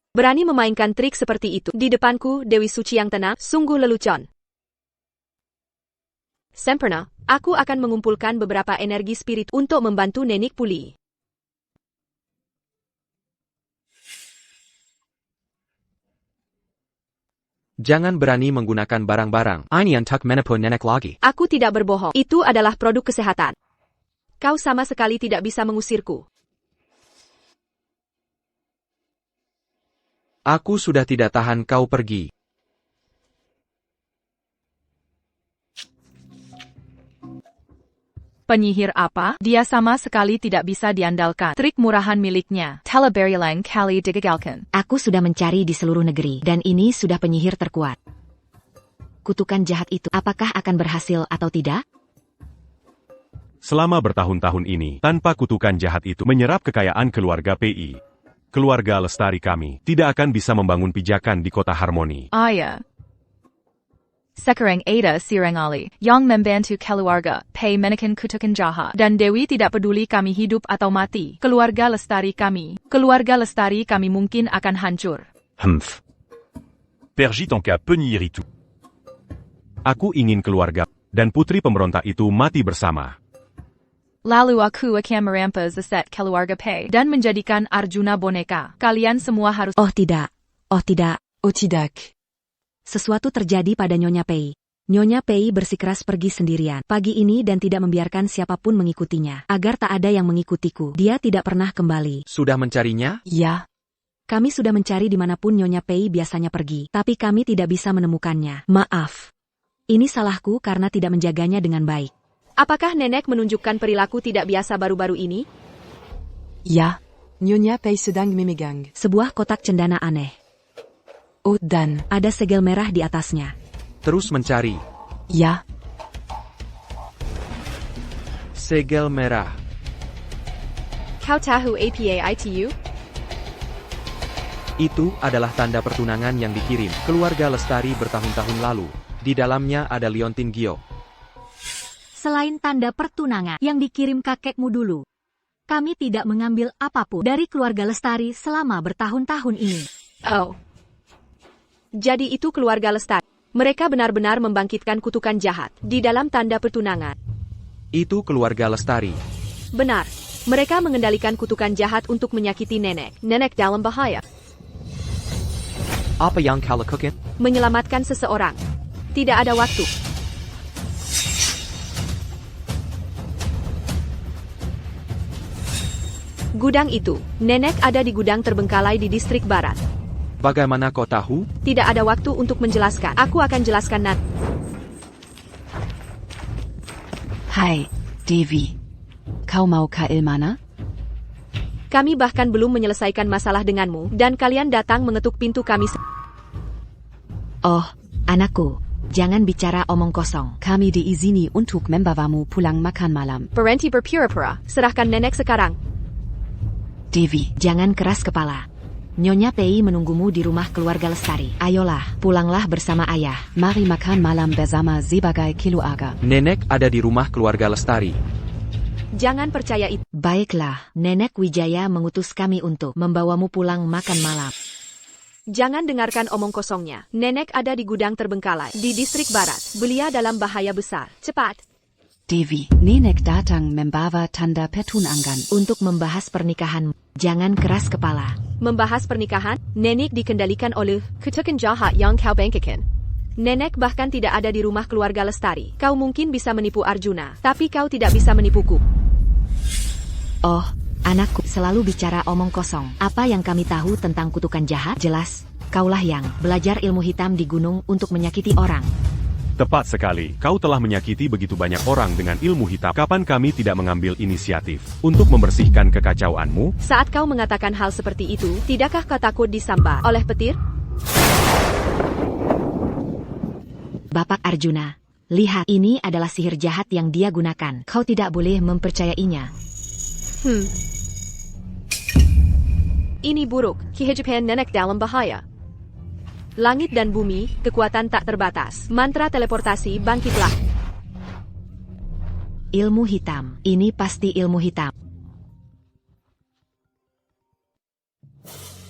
Berani memainkan trik seperti itu. Di depanku, Dewi Suci yang tenang, sungguh lelucon. Sempurna, aku akan mengumpulkan beberapa energi spirit untuk membantu nenek pulih. Jangan berani menggunakan barang-barang. Ini untuk menipu nenek lagi. Aku tidak berbohong. Itu adalah produk kesehatan. Kau sama sekali tidak bisa mengusirku. Aku sudah tidak tahan kau pergi. Penyihir apa? Dia sama sekali tidak bisa diandalkan. Trik murahan miliknya. Teleberrylang kali digagalkan. Aku sudah mencari di seluruh negeri, dan ini sudah penyihir terkuat. Kutukan jahat itu, apakah akan berhasil atau tidak? Selama bertahun-tahun ini, tanpa kutukan jahat itu menyerap kekayaan keluarga PI. Keluarga lestari kami tidak akan bisa membangun pijakan di kota Harmoni. Ayah. Sekarang ada Sirangali, yang membantu keluarga, pay menekan kutukan jahat. Dan Dewi tidak peduli kami hidup atau mati. Keluarga lestari kami mungkin akan hancur. Pergi ton cas penir itu. Aku ingin keluarga dan putri pemberontak itu mati bersama. Lalu aku akan merampas aset keluarga Pei dan menjadikan Arjuna boneka. Kalian semua harus... Oh tidak. Oh tidak. Oh tidak. Sesuatu terjadi pada Nyonya Pei. Nyonya Pei bersikeras pergi sendirian pagi ini dan tidak membiarkan siapapun mengikutinya. Agar tak ada yang mengikutiku. Dia tidak pernah kembali. Sudah mencarinya? Ya. Kami sudah mencari dimanapun Nyonya Pei biasanya pergi. Tapi kami tidak bisa menemukannya. Maaf. Ini salahku karena tidak menjaganya dengan baik. Apakah nenek menunjukkan perilaku tidak biasa baru-baru ini? Ya. Nyonya Pei sedang memegang sebuah kotak cendana aneh. Oh dan ada segel merah di atasnya. Terus mencari. Ya. Segel merah. Kau tahu apa itu? Itu adalah tanda pertunangan yang dikirim keluarga lestari bertahun-tahun lalu. Di dalamnya ada liontin Gio. Selain tanda pertunangan yang dikirim kakekmu dulu, kami tidak mengambil apapun dari keluarga lestari selama bertahun-tahun ini. Oh. Jadi itu keluarga lestari. Mereka benar-benar membangkitkan kutukan jahat di dalam tanda pertunangan. Itu keluarga lestari. Benar. Mereka mengendalikan kutukan jahat untuk menyakiti nenek. Nenek dalam bahaya. Apa yang kau lakukan? Menyelamatkan seseorang. Tidak ada waktu. Gudang itu, nenek ada di gudang terbengkalai di distrik barat. Bagaimana kau tahu? Tidak ada waktu untuk menjelaskan. Aku akan jelaskan nanti. Hai, Devi. Kau mau ke mana? Kami bahkan belum menyelesaikan masalah denganmu, dan kalian datang mengetuk pintu kami. Oh, anakku. Jangan bicara omong kosong. Kami diizini untuk membawamu pulang makan malam. Berhenti berpura-pura. Serahkan nenek sekarang. Devi. Jangan keras kepala. Nyonya Pei menunggumu di rumah keluarga Lestari. Ayolah, pulanglah bersama ayah. Mari makan malam bersama sebagai keluarga. Nenek ada di rumah keluarga Lestari. Jangan percaya itu. Baiklah, Nenek Wijaya mengutus kami untuk membawamu pulang makan malam. Jangan dengarkan omong kosongnya. Nenek ada di gudang terbengkalai di distrik barat. Belia dalam bahaya besar. Cepat. Devi, Nenek datang membawa tanda pertunangan. Untuk membahas pernikahan, jangan keras kepala. Membahas pernikahan, Nenek dikendalikan oleh ketukan jahat yang kau bangkitkan. Nenek bahkan tidak ada di rumah keluarga Lestari. Kau mungkin bisa menipu Arjuna, tapi kau tidak bisa menipuku. Oh, anakku selalu bicara omong kosong. Apa yang kami tahu tentang kutukan jahat? Jelas, kaulah yang belajar ilmu hitam di gunung untuk menyakiti orang. Tepat sekali, kau telah menyakiti begitu banyak orang dengan ilmu hitam. Kapan kami tidak mengambil inisiatif untuk membersihkan kekacauanmu? Saat kau mengatakan hal seperti itu, tidakkah kau takut disambar oleh petir? Bapak Arjuna, lihat, ini adalah sihir jahat yang dia gunakan. Kau tidak boleh mempercayainya. Ini buruk, kehidupan nenek dalam bahaya. Langit dan bumi, kekuatan tak terbatas. Mantra teleportasi, bangkitlah. Ilmu hitam, ini pasti ilmu hitam.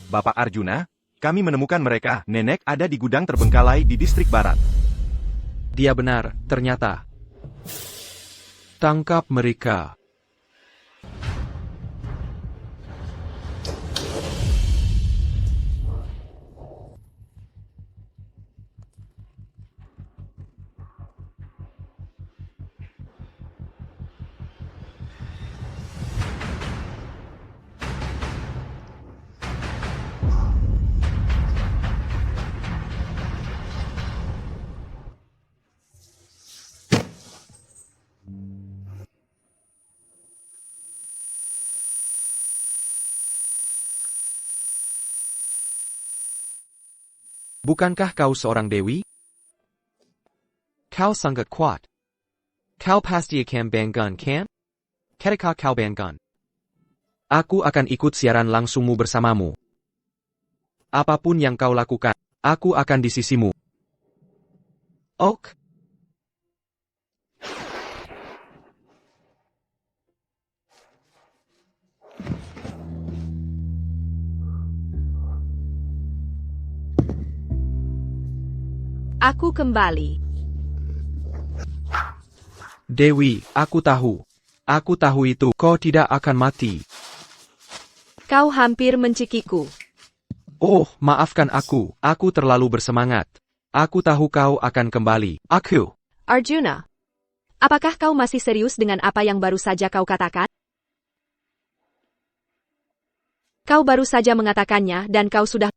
Bapak Arjuna, kami menemukan mereka. Nenek ada di gudang terbengkalai di distrik barat. Dia benar, ternyata. Tangkap mereka. Bukankah kau seorang dewi? Kau sangat kuat. Kau pasti akan banggan, kan? Ketika kau banggan, aku akan ikut siaran langsungmu bersamamu. Apapun yang kau lakukan, aku akan di sisimu. Ok. Aku kembali. Dewi, aku tahu. Aku tahu itu. Kau tidak akan mati. Kau hampir mencikiku. Oh, maafkan aku. Aku terlalu bersemangat. Aku tahu kau akan kembali. Aku. Arjuna, apakah kau masih serius dengan apa yang baru saja kau katakan? Kau baru saja mengatakannya dan kau sudah...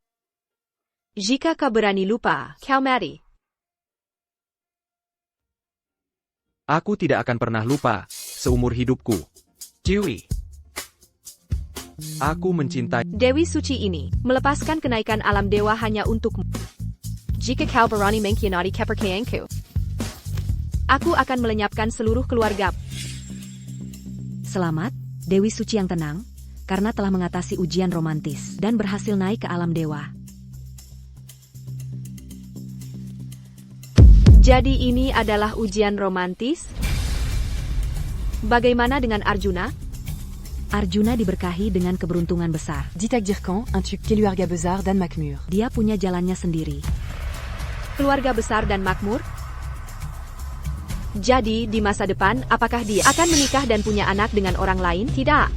Jika kau berani lupa, kau mati. Aku tidak akan pernah lupa, seumur hidupku. Dewi. Aku mencintai... Dewi suci ini, melepaskan kenaikan alam dewa hanya untukmu. Jika kau berani mengkhianati kepercayaanku, aku akan melenyapkan seluruh keluarga. Selamat, Dewi Suci yang tenang, karena telah mengatasi ujian romantis dan berhasil naik ke alam dewa. Jadi ini adalah ujian romantis? Bagaimana dengan Arjuna? Arjuna diberkahi dengan keberuntungan besar. Dit Dirkan, un truc keluarga besar dan makmur. Dia punya jalannya sendiri. Keluarga besar dan makmur? Jadi, di masa depan, apakah dia akan menikah dan punya anak dengan orang lain? Tidak.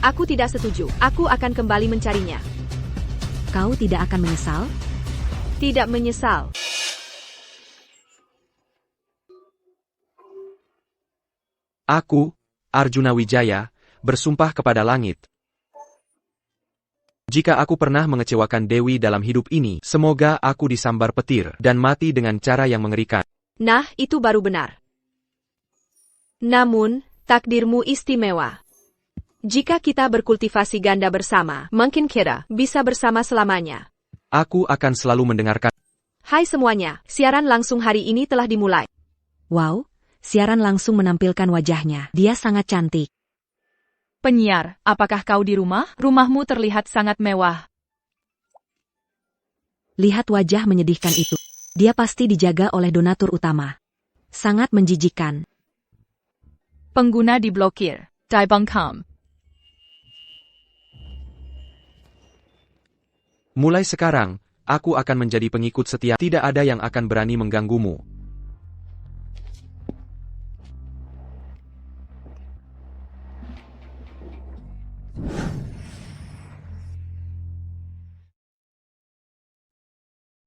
Aku tidak setuju. Aku akan kembali mencarinya. Kau tidak akan menyesal? Tidak menyesal. Aku, Arjuna Wijaya, bersumpah kepada langit. Jika aku pernah mengecewakan Dewi dalam hidup ini, semoga aku disambar petir dan mati dengan cara yang mengerikan. Nah, itu baru benar. Namun, takdirmu istimewa. Jika kita berkultivasi ganda bersama, mungkin kita bisa bersama selamanya. Aku akan selalu mendengarkan. Hai semuanya, siaran langsung hari ini telah dimulai. Wow, siaran langsung menampilkan wajahnya. Dia sangat cantik. Penyiar, apakah kau di rumah? Rumahmu terlihat sangat mewah. Lihat wajah menyedihkan itu. Dia pasti dijaga oleh donatur utama. Sangat menjijikan. Pengguna diblokir. Dibungkam. Mulai sekarang, aku akan menjadi pengikut setia. Tidak ada yang akan berani mengganggumu.